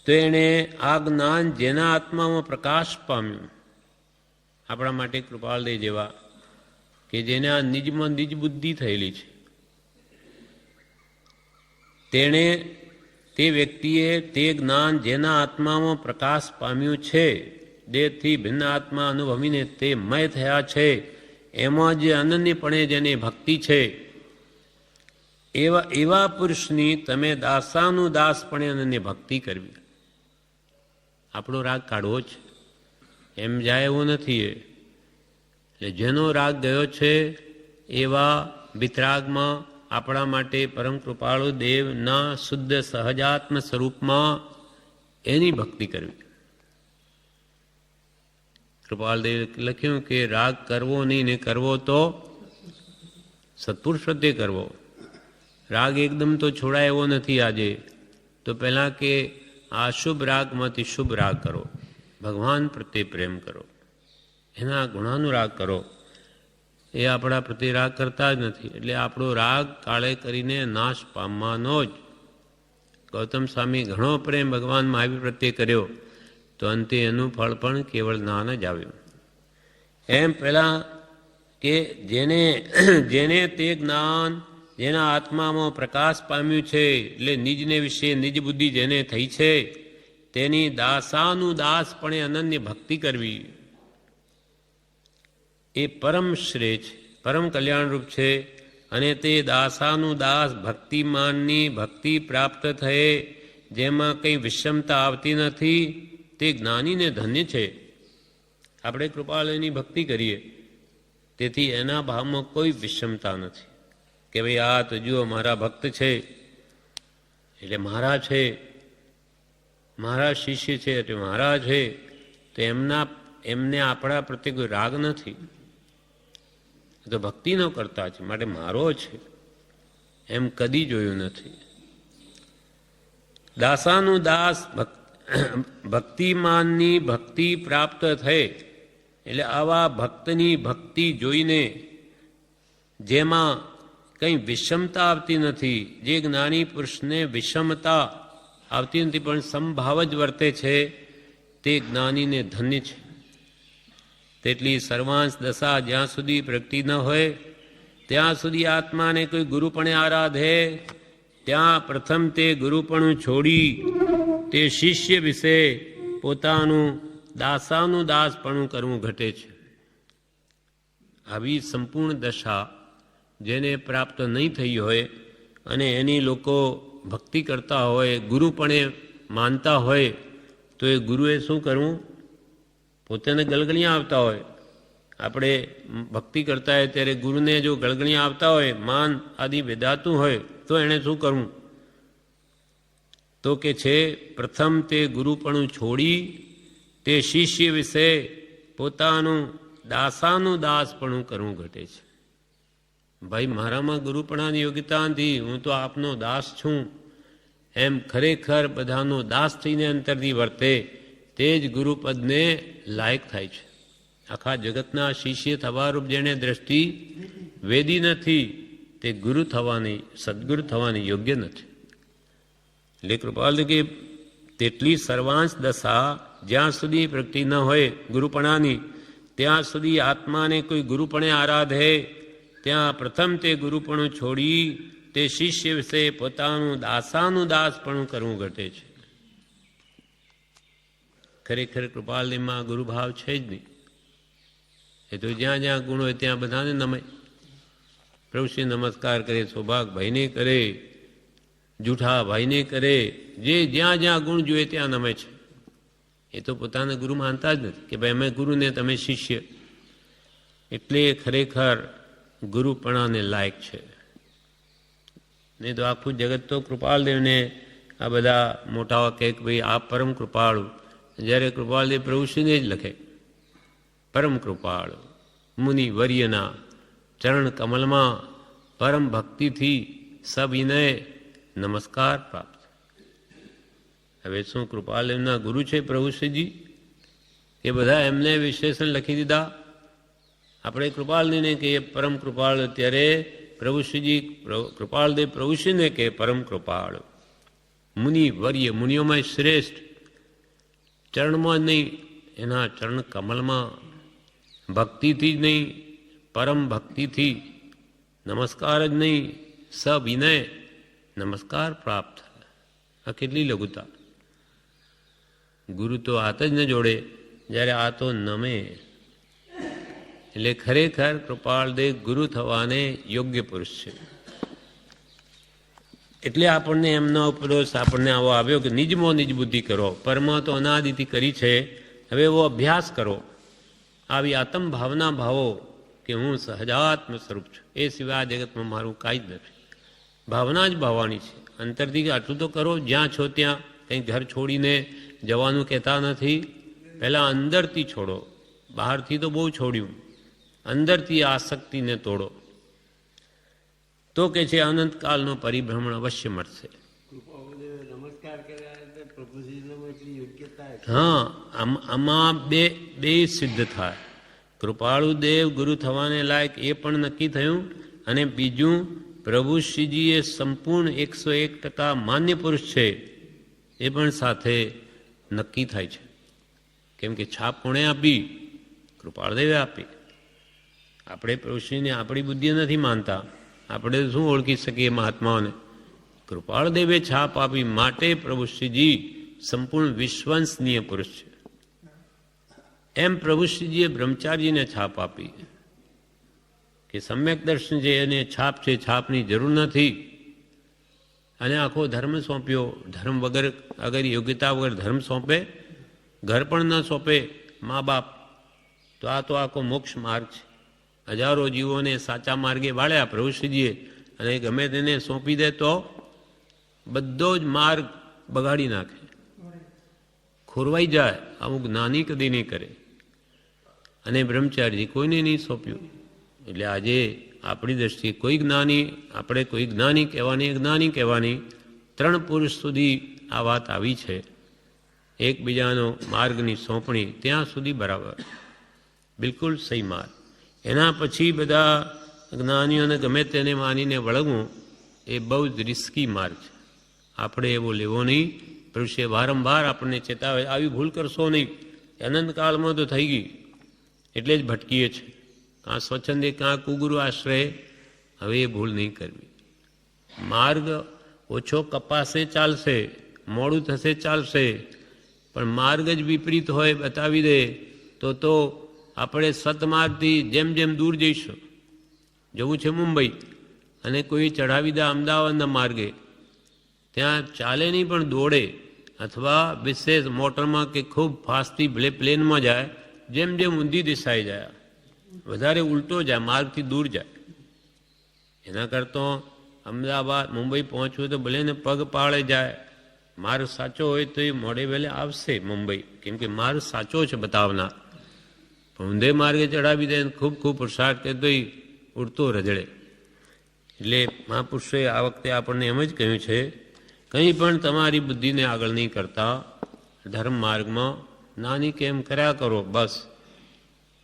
તો એણે આ જ્ઞાન જેના આત્મામાં પ્રકાશ પામ્યું, આપણા માટે કૃપાલદેવ જેવા કે જેને આ નિજમાં નિજ બુદ્ધિ થયેલી છે, તેણે તે વ્યક્તિએ તે જ્ઞાન જેના આત્મામાં પ્રકાશ પામ્યું છે, દેહથી ભિન્ન આત્મા અનુભવીને તે મય થયા છે, એમાં જે અનન્યપણે જેની ભક્તિ છે, એવા પુરુષની તમે દાસાનું દાસપણે અનન્ય ભક્તિ કરવી. આપણો રાગ કાઢવો છે, એમ જાય એવું નથી. એટલે જેનો રાગ ગયો છે એવા વિતરાગમાં આપણા માટે પરમ કૃપાળુ દેવના શુદ્ધ સહજાત્મ સ્વરૂપમાં એની ભક્તિ કરવી. કૃપાળદેવ લખ્યું કે રાગ કરવો નહીં ને કરવો તો સત્પુરુષ પ્રત્યે કરવો. રાગ એકદમ તો છોડાય એવો નથી. આજે તો પહેલાં કે આ શુભ રાગમાંથી શુભ રાગ કરો, ભગવાન પ્રત્યે પ્રેમ કરો, એના ગુણાનું રાગ કરો. એ આપણા પ્રત્યે રાગ કરતા જ નથી. એટલે આપણો રાગ કાળે કરીને નાશ પામવાનો જ. ગૌતમ સ્વામી ઘણો પ્રેમ ભગવાન મહાવીર પ્રત્યે કર્યો, તો અંતે એનું ફળ પણ કેવળ જ્ઞાન જ આવ્યું. એમ પહેલાં કે જેને તે જ્ઞાન જેના આત્મામાં પ્રકાશ પામ્યું છે, એટલે નિજને વિશે નિજ બુદ્ધિ જેને થઈ છે, તેની દાસાનું દાસપણે અનન્ય ભક્તિ કરવી. એ પરમ શ્રેય છે, પરમ કલ્યાણરૂપ છે. અને તે દાસાનું દાસ ભક્તિમાનની ભક્તિ પ્રાપ્ત થયે, જેમાં કંઈ વિષમતા આવતી નથી, તે જ્ઞાનીને ધન્ય છે. આપણે કૃપાલયની ભક્તિ કરીએ, તેથી એના ભાવમાં કોઈ વિષમતા નથી કે ભાઈ આ તો જુઓ મારા ભક્ત છે એટલે મારા છે, મારા શિષ્ય છે એટલે મારા છે, તો એમને આપણા પ્રત્યે કોઈ રાગ નથી. તો ભક્તિ ન કરતા છે માટે મારો છે એમ કદી જોયું નથી. દાસાનું દાસ ભક્તિમાનની ભક્તિ પ્રાપ્ત થઈ, એટલે આવા ભક્તની ભક્તિ જોઈને જેમાં કંઈ વિષમતા આવતી નથી, જે જ્ઞાની પુરુષને વિષમતા આવતી નથી પણ સમભાવ જ વર્તે છે, તે જ્ઞાનીને ધન્ય છે. તેટલી સર્વાંશ દશા જ્યાં સુધી પ્રગટી ન હોય ત્યાં સુધી આત્માને કોઈ ગુરુપણે આરાધે, ત્યાં પ્રથમ તે ગુરુપણું છોડી તે શિષ્ય વિશે પોતાનું દાસાનું દાસપણું કરવું ઘટે છે. આવી સંપૂર્ણ દશા જેને પ્રાપ્ત નહીં થઈ હોય અને એની લોકો ભક્તિ કરતા હોય, ગુરુપણે માનતા હોય, તો એ ગુરુએ શું કરવું? પોતાને ગળગળિયા આવતા હોય, આપણે ભક્તિ કરતા હોય ત્યારે ગુરુને જો ગળગળિયા આવતા હોય, માન આદિ વેદાતું હોય, તો એણે શું કરવું? તો કે છે પ્રથમ તે ગુરુપણું છોડી તે શિષ્ય વિશે પોતાનું દાસાનું દાસપણું કરવું ઘટે છે. ભાઈ મારામાં ગુરુપણાની યોગ્યતા નથી, હું તો આપનો દાસ છું, એમ ખરેખર બધાનો દાસ થઈને અંતરથી વર્તે, તે જ ગુરુપદને લાયક થાય છે. આખા જગતના શિષ્ય થવારૂપ જેણે દ્રષ્ટિ વેદી નથી, તે ગુરુ થવાની, સદગુરુ થવાની યોગ્ય નથી. એટલે કૃપાલ કે તેટલી સર્વાંશ દશા જ્યાં સુધી પ્રગટી ન હોય ગુરુપણાની, ત્યાં સુધી આત્માને કોઈ ગુરુપણે આરાધે, ત્યાં પ્રથમ તે ગુરુપણું છોડી તે શિષ્ય વિશે પોતાનું દાસાનું દાસપણું કરવું ઘટે છે. ખરેખર કૃપાલનીમાં ગુરુભાવ છે જ નહીં. એ તો જ્યાં જ્યાં ગુણ હોય ત્યાં બધાને નમાય. પ્રભુશ્રી નમસ્કાર કરે, સૌભાગભાઈને કરે, જૂઠા ભાઈને કરે, જે જ્યાં જ્યાં ગુણ જોઈએ ત્યાં નમે છે. એ તો પોતાને ગુરુ માનતા જ નથી કે ભાઈ અમે ગુરુને તમે શિષ્ય. એટલે ખરેખર ગુરુપણાને લાયક છે. નહીં તો આખું જગત તો કૃપાલદેવને આ બધા મોટાઓ કહે કે ભાઈ આ પરમ કૃપાળુ, જ્યારે કૃપાલદેવ પ્રભુશ્રીને જ લખે પરમ કૃપાળુ મુનિ વર્યના ચરણ કમલમાં પરમ ભક્તિથી સવિનય નમસ્કાર પ્રાપ્ત. હવે શું કૃપાલદેવના ગુરુ છે પ્રભુશ્રીજી? એ બધા એમને વિશેષણ લખી દીધા. આપણે કૃપાલને કહીએ પરમ કૃપાળુ, ત્યારે પ્રભુશ્રીજી કૃપાલદેવ પ્રભુશ્રીને કહે પરમ કૃપાળુ મુનિ વર્ય, મુનિઓમાં શ્રેષ્ઠ, ચરણમાં જ નહીં એના ચરણ કમલમાં ભક્તિથી જ નહીં, પરમ ભક્તિથી નમસ્કાર જ નહીં, સવિનય નમસ્કાર પ્રાપ્ત થાય. આ કેટલી લઘુતા! ગુરુ તો હાથ જ ન જોડે, જ્યારે આ તો નમે. એટલે ખરેખર કૃપાળદેવ ગુરુ થવાને યોગ્ય પુરુષ છે. એટલે આપણને એમનો ઉપદેશ આપણને આવો આવ્યો કે નિજમો નિજ બુદ્ધિ કરો. પરમા તો અનાદિથી કરી છે, હવે એવો અભ્યાસ કરો. આવી આત્મ ભાવના ભાવો કે હું સહજાત્મ સ્વરૂપ છું, એ સિવાય જગતમાં મારું કાંઈ જ નથી. ભાવના જ ભાવવાની છે. અંતરથી આટલું તો કરો. જ્યાં છો ત્યાં કંઈ ઘર છોડીને જવાનું કહેતા નથી. પહેલાં અંદરથી છોડો. બહારથી તો બહુ છોડ્યું. અંદરથી આસક્તિને તોડો, તો કે છે અનંતકાલનો પરિભ્રમણ અવશ્ય મળશે. હા, આમાં બે સિદ્ધ થાય. કૃપાળુ દેવ ગુરુ થવાને લાયક એ પણ નક્કી થયું, અને બીજું પ્રભુ શ્રીજી એ સંપૂર્ણ 101% માન્ય પુરુષ છે, એ પણ સાથે નક્કી થાય છે. કેમ કે છાપ કોણે આપી? કૃપાળદેવે આપી. આપણે પ્રભુશ્રીને આપણી બુદ્ધિ નથી માનતા. આપણે શું ઓળખી શકીએ મહાત્માઓને? કૃપાળદેવે છાપ આપી, માટે પ્રભુશ્રીજી સંપૂર્ણ વિશ્વસનીય પુરુષ છે. એમ પ્રભુશ્રીજીએ બ્રહ્મચારીજીને છાપ આપી કે સમ્યક દર્શન છે એને છાપ છે, છાપની જરૂર નથી. અને આખો ધર્મ સોંપ્યો. ધર્મ વગર, અગર યોગ્યતા વગર ધર્મ સોંપે, ઘર પણ ન સોંપે મા બાપ, તો આ તો આખો મોક્ષ માર્ગ છે. હજારો જીવોને સાચા માર્ગે વાળ્યા પ્રભુશ્રીજીએ, અને ગમે તેને સોંપી દે તો બધો જ માર્ગ બગાડી નાખે, ખોરવાઈ જાય. અમુક જ્ઞાની કદી નહીં કરે. અને બ્રહ્મચારી કોઈને નહીં સોંપ્યું. એટલે આજે આપણી દ્રષ્ટિએ કોઈ જ્ઞાની, આપણે કોઈ જ્ઞાની કહેવાની, જ્ઞાની કહેવાની, 3 પુરુષ સુધી આ વાત આવી છે. એકબીજાનો માર્ગની સોંપણી ત્યાં સુધી બરાબર, બિલકુલ સહી માર્ગ. એના પછી બધા જ્ઞાનીઓને ગમે તેને માનીને વળગવું એ બહુ જ રિસ્કી માર્ગ છે. આપણે એવો લેવો નહીં. પુરુષે વારંવાર આપણને ચેતાવે, આવી ભૂલ કરશો નહીં. અનંતકાળમાં તો થઈ ગઈ, એટલે જ ભટકીએ છીએ. કાં સ્વચ્છંદે, કાં કુગુરુ આશ્રય. હવે એ ભૂલ નહીં કરવી. માર્ગ ઓછો કપાશે ચાલશે, મોડું થશે ચાલશે, પણ માર્ગ જ વિપરીત હોય, બતાવી દે તો આપણે સતમાર્ગથી જેમ જેમ દૂર જઈશું. જવું છે મુંબઈ, અને કોઈ ચઢાવી દે અમદાવાદના માર્ગે, ત્યાં ચાલે નહીં પણ દોડે, અથવા વિશેષ મોટરમાં કે ખૂબ ફાસ્ટથી ભલે પ્લેનમાં જાય, જેમ જેમ ઊંધી દિશાએ જાય, વધારે ઉલટો જાય, માર્ગથી દૂર જાય. એના કરતાં અમદાવાદ મુંબઈ પહોંચવું તો ભલે ને પગ પાળે જાય. માર્ગ સાચો હોય તો એ મોડે વહેલે આવશે મુંબઈ, કેમ કે માર્ગ સાચો છે બતાવનાર. પણ ઊંધે માર્ગે ચડાવી દે, ખૂબ ખૂબ પુરુષાર્થ કે તો એ ઉડતો રજડે. એટલે મહાપુરુષોએ આ વખતે આપણને એમ જ કહ્યું છે, કંઈ પણ તમારી બુદ્ધિને આગળ નહીં કરતા. ધર્મ માર્ગમાં નાની કેમ કર્યા કરો, બસ.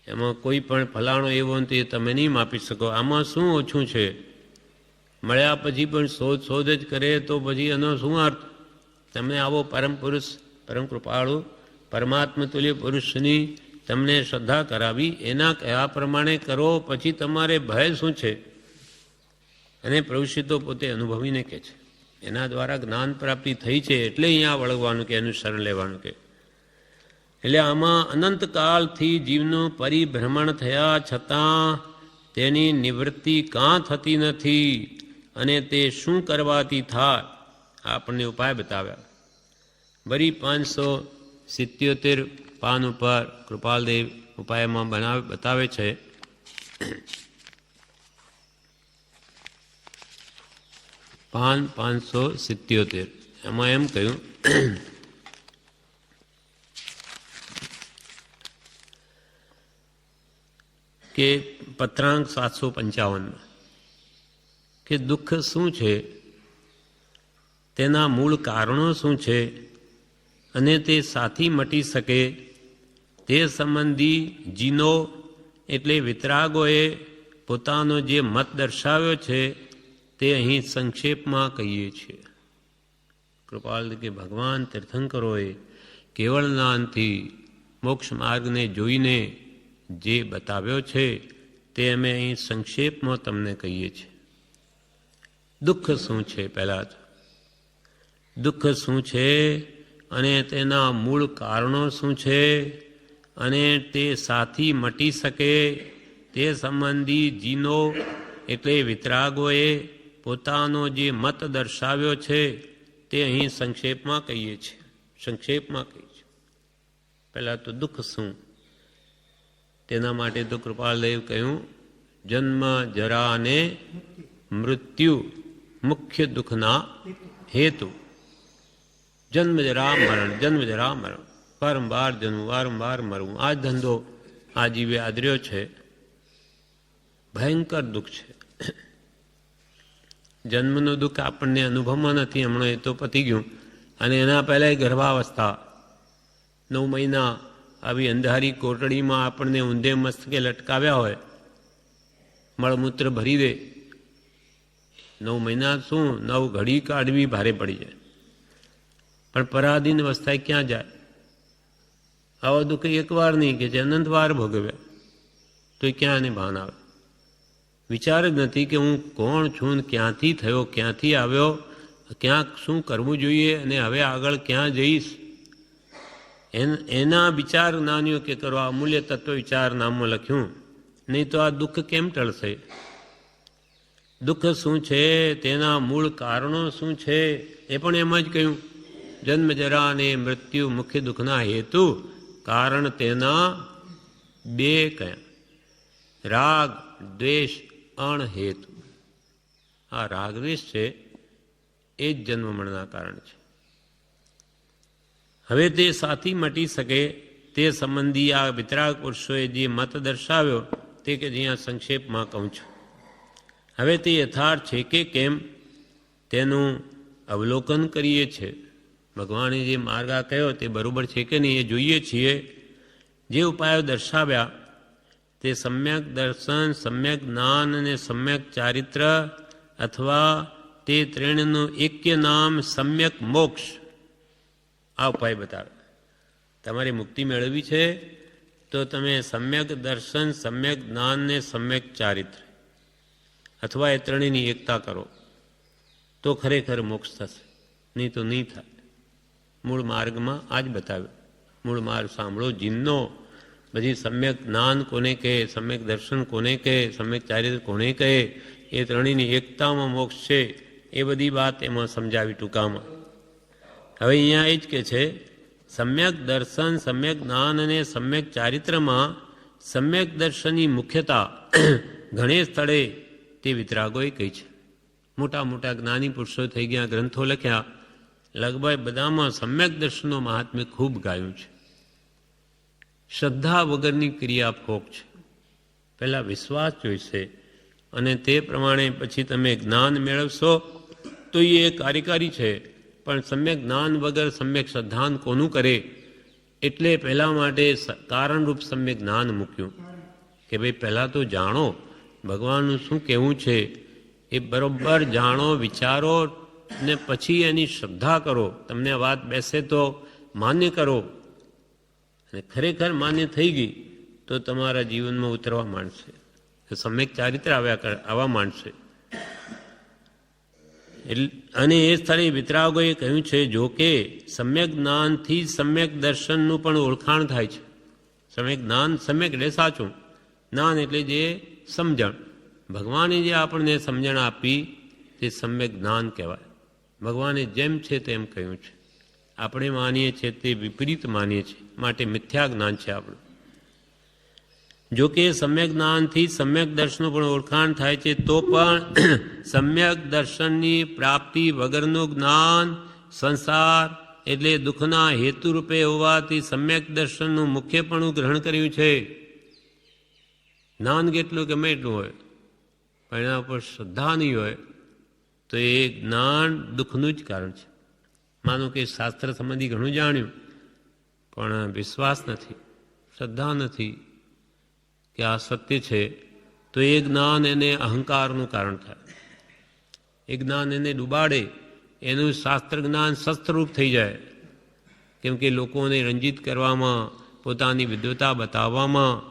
એમાં કોઈ પણ ફલાણો એવો નથી એ તમે નહીં માપી શકો. આમાં શું ઓછું છે? મળ્યા પછી પણ શોધ જ કરે તો પછી એનો શું અર્થ? તમને આવો પરમ પુરુષ, પરમ કૃપાળુ, પરમાત્મા તુલ્ય પુરુષની તમને શ્રદ્ધા કરાવી, એના કયા પ્રમાણે કરો, પછી તમારે ભય શું છે? અને પ્રભુશ્રી તો પોતે અનુભવીને કહે છે, એના દ્વારા જ્ઞાન પ્રાપ્તિ થઈ છે, એટલે અહીંયા વળગવાનું કે એનું શરણ લેવાનું કે. એટલે આમાં અનંતકાળથી જીવનું પરિભ્રમણ થયા છતાં તેની નિવૃત્તિ કાં થતી નથી, અને તે શું કરવાથી થાય, આપણને ઉપાય બતાવ્યા. વળી 577 પાન ઉપર કૃપાલદેવ ઉપાયમાં બતાવે છે. પાન 577 એમાં એમ કહ્યું કે પત્રાંક 755 કે દુઃખ શું છે, તેના મૂળ કારણો શું છે, અને તે સાથી મટી શકે તે સંબંધી જીનો એટલે વિતરાગોએ પોતાનો જે મત દર્શાવ્યો છે તે અહીં સંક્ષેપમાં કહીએ છીએ. કૃપાલ કે ભગવાન તીર્થંકરોએ કેવળ જ્ઞાનથી મોક્ષ માર્ગને જોઈને જે બતાવ્યો છે તે અમે અહીં સંક્ષેપમાં તમને કહીએ છીએ. દુઃખ શું છે? પહેલાં દુઃખ શું છે અને તેના મૂળ કારણો શું છે અને તે સાથી મટી શકે તે સંબંધી જીનો એટલે વિતરાગોએ પોતાનો જે મત દર્શાવ્યો છે તે અહીં સંક્ષેપમાં કહીએ છીએ. પહેલાં તો દુઃખ શું, તેના માટે તો કૃપાલદેવ કહ્યું જન્મ જરા અને મૃત્યુ મુખ્ય દુઃખના હેતુ. જન્મ જરા મરણ, વારંવાર જન્મવું, વારંવાર મરવું, આ ધંધો આ જીવે આદર્યો છે, ભયંકર દુઃખ છે. જન્મનું દુઃખ આપણને અનુભવમાં નથી, હમણાં એ તો પતી ગયું. અને એના પહેલાં ગર્ભાવસ્થા 9 મહિના આવી અંધારી કોટડીમાં આપણને ઊંધે મસ્તકે લટકાવ્યા હોય, મળમૂત્ર ભરી દે. 9 મહિના શું 9 ઘડી કાઢવી ભારે પડી જાય. પણ પરાધીન અવસ્થાએ ક્યાં જાય? આવા દુઃખ એકવાર નહીં કે જે અનંતવાર ભોગવ્યા તો ક્યાં એને ભાન આવે? વિચાર જ નથી કે હું કોણ છું, ક્યાંથી થયો, ક્યાંથી આવ્યો, ક્યાં શું કરવું જોઈએ અને હવે આગળ ક્યાં જઈશ, એના વિચાર જ્ઞાનીઓ કે કરો. આ અમૂલ્ય તત્વ વિચાર નામમાં લખ્યું, નહીં તો આ દુઃખ કેમ ટળશે? દુઃખ શું છે, તેના મૂળ કારણો શું છે, એ પણ એમ જ કહ્યું. જન્મ જરા અને મૃત્યુ મુખ્ય દુઃખના હેતુ, કારણ તેના 2 કયા? રાગ દ્વેષ અણહેતુ. આ રાગ દ્વેષ છે એ જ જન્મ મરણના કારણ છે. હવે તે સાથી મટી શકે તે સંબંધી આ વિતરાગ પુરુષોએ જે મત દર્શાવ્યો તે કે જ્યાં સંક્ષેપમાં કહું છું. હવે તે યથાર્થ છે કે કેમ તેનું અવલોકન કરીએ છીએ. ભગવાને જે માર્ગ આ કહ્યો તે બરાબર છે કે નહીં એ જોઈએ છીએ. જે ઉપાયો દર્શાવ્યા તે સમ્યક દર્શન, સમ્યક જ્ઞાન અને સમ્યક ચારિત્ર અથવા તે ત્રણનું એક્ય નામ સમ્યક મોક્ષ, આ ઉપાય બતાવે. તમારે મુક્તિ મેળવવી છે તો તમે સમ્યક દર્શન, સમ્યક જ્ઞાન ને સમ્યક ચારિત્ર અથવા એ ત્રણેયની એકતા કરો તો ખરેખર મોક્ષ થશે, નહીં તો નહીં થાય. મૂળ માર્ગમાં આ જ બતાવ્યું. મૂળ માર્ગ સાંભળો જીનનો. બધી સમ્યક જ્ઞાન કોને કહે, સમ્યક દર્શન કોને કહે, સમ્યક ચારિત્ર કોને કહે, એ ત્રણેયની એકતામાં મોક્ષ છે, એ બધી વાત એમાં સમજાવી ટૂંકામાં. હવે અહીંયા એ જ કે છે સમ્યક દર્શન, સમ્યક જ્ઞાન અને સમ્યક ચારિત્રમાં સમ્યક દર્શનની મુખ્યતા ઘણે સ્થળે તે વિતરાગોએ કહી છે. મોટા મોટા જ્ઞાની પુરુષો થઈ ગયા, ગ્રંથો લખ્યા, લગભગ બધામાં સમ્યક દર્શનનો મહાત્મ્ય ખૂબ ગાયું છે. શ્રદ્ધા વગરની ક્રિયા ફોક છે. પહેલાં વિશ્વાસ જોઈશે અને તે પ્રમાણે પછી તમે જ્ઞાન મેળવશો તો એ કાર્યકારી છે. પણ સમ્યક જ્ઞાન વગર સમ્યક શ્રદ્ધાન કોનું કરે? એટલે પહેલાં માટે કારણરૂપ સમ્યક જ્ઞાન મૂક્યું કે ભાઈ પહેલાં તો જાણો ભગવાનનું શું કહેવું છે, એ બરોબર જાણો, વિચારો ને પછી એની શ્રદ્ધા કરો. તમને વાત બેસે તો માન્ય કરો, અને ખરેખર માન્ય થઈ ગઈ તો તમારા જીવનમાં ઉતરવા માંડશે, સમ્યક ચારિત્ર આવવા માંડશે. અને એ સ્થળે વિતરાગોએ કહ્યું છે જો કે સમ્યક જ્ઞાનથી સમ્યક દર્શનનું પણ ઓળખાણ થાય છે. સમ્યક જ્ઞાન, સમ્યક એટલે સાચું, જ્ઞાન એટલે જે સમજણ. ભગવાને જે આપણને સમજણ આપી તે સમ્યક જ્ઞાન કહેવાય. ભગવાને જેમ છે તેમ કહ્યું છે. આપણે માનીએ છીએ તે વિપરીત માનીએ છીએ, માટે મિથ્યા જ્ઞાન છે આપણું. જો કે સમ્યક જ્ઞાનથી સમ્યક દર્શનનું પણ ઓળખાણ થાય છે, તો પણ સમ્યક દર્શનની પ્રાપ્તિ વગરનું જ્ઞાન સંસાર એટલે દુઃખના હેતુરૂપે હોવાથી સમ્યક દર્શનનું મુખ્યપણું ગ્રહણ કર્યું છે. જ્ઞાન કેટલું ગમે એટલું હોય પણ એના ઉપર શ્રદ્ધા નહીં હોય તો એ જ્ઞાન દુઃખનું જ કારણ છે. માનો કે શાસ્ત્ર સંબંધી ઘણું જાણ્યું પણ વિશ્વાસ નથી, શ્રદ્ધા નથી કે આ સત્ય છે, તો એ જ્ઞાન એને અહંકારનું કારણ થાય. એ જ્ઞાન એને ડૂબાડે, એનું શાસ્ત્ર જ્ઞાન શસ્ત્રરૂપ થઈ જાય. કેમ કે લોકોને રંજિત કરવામાં, પોતાની વિદ્વતા બતાવવામાં,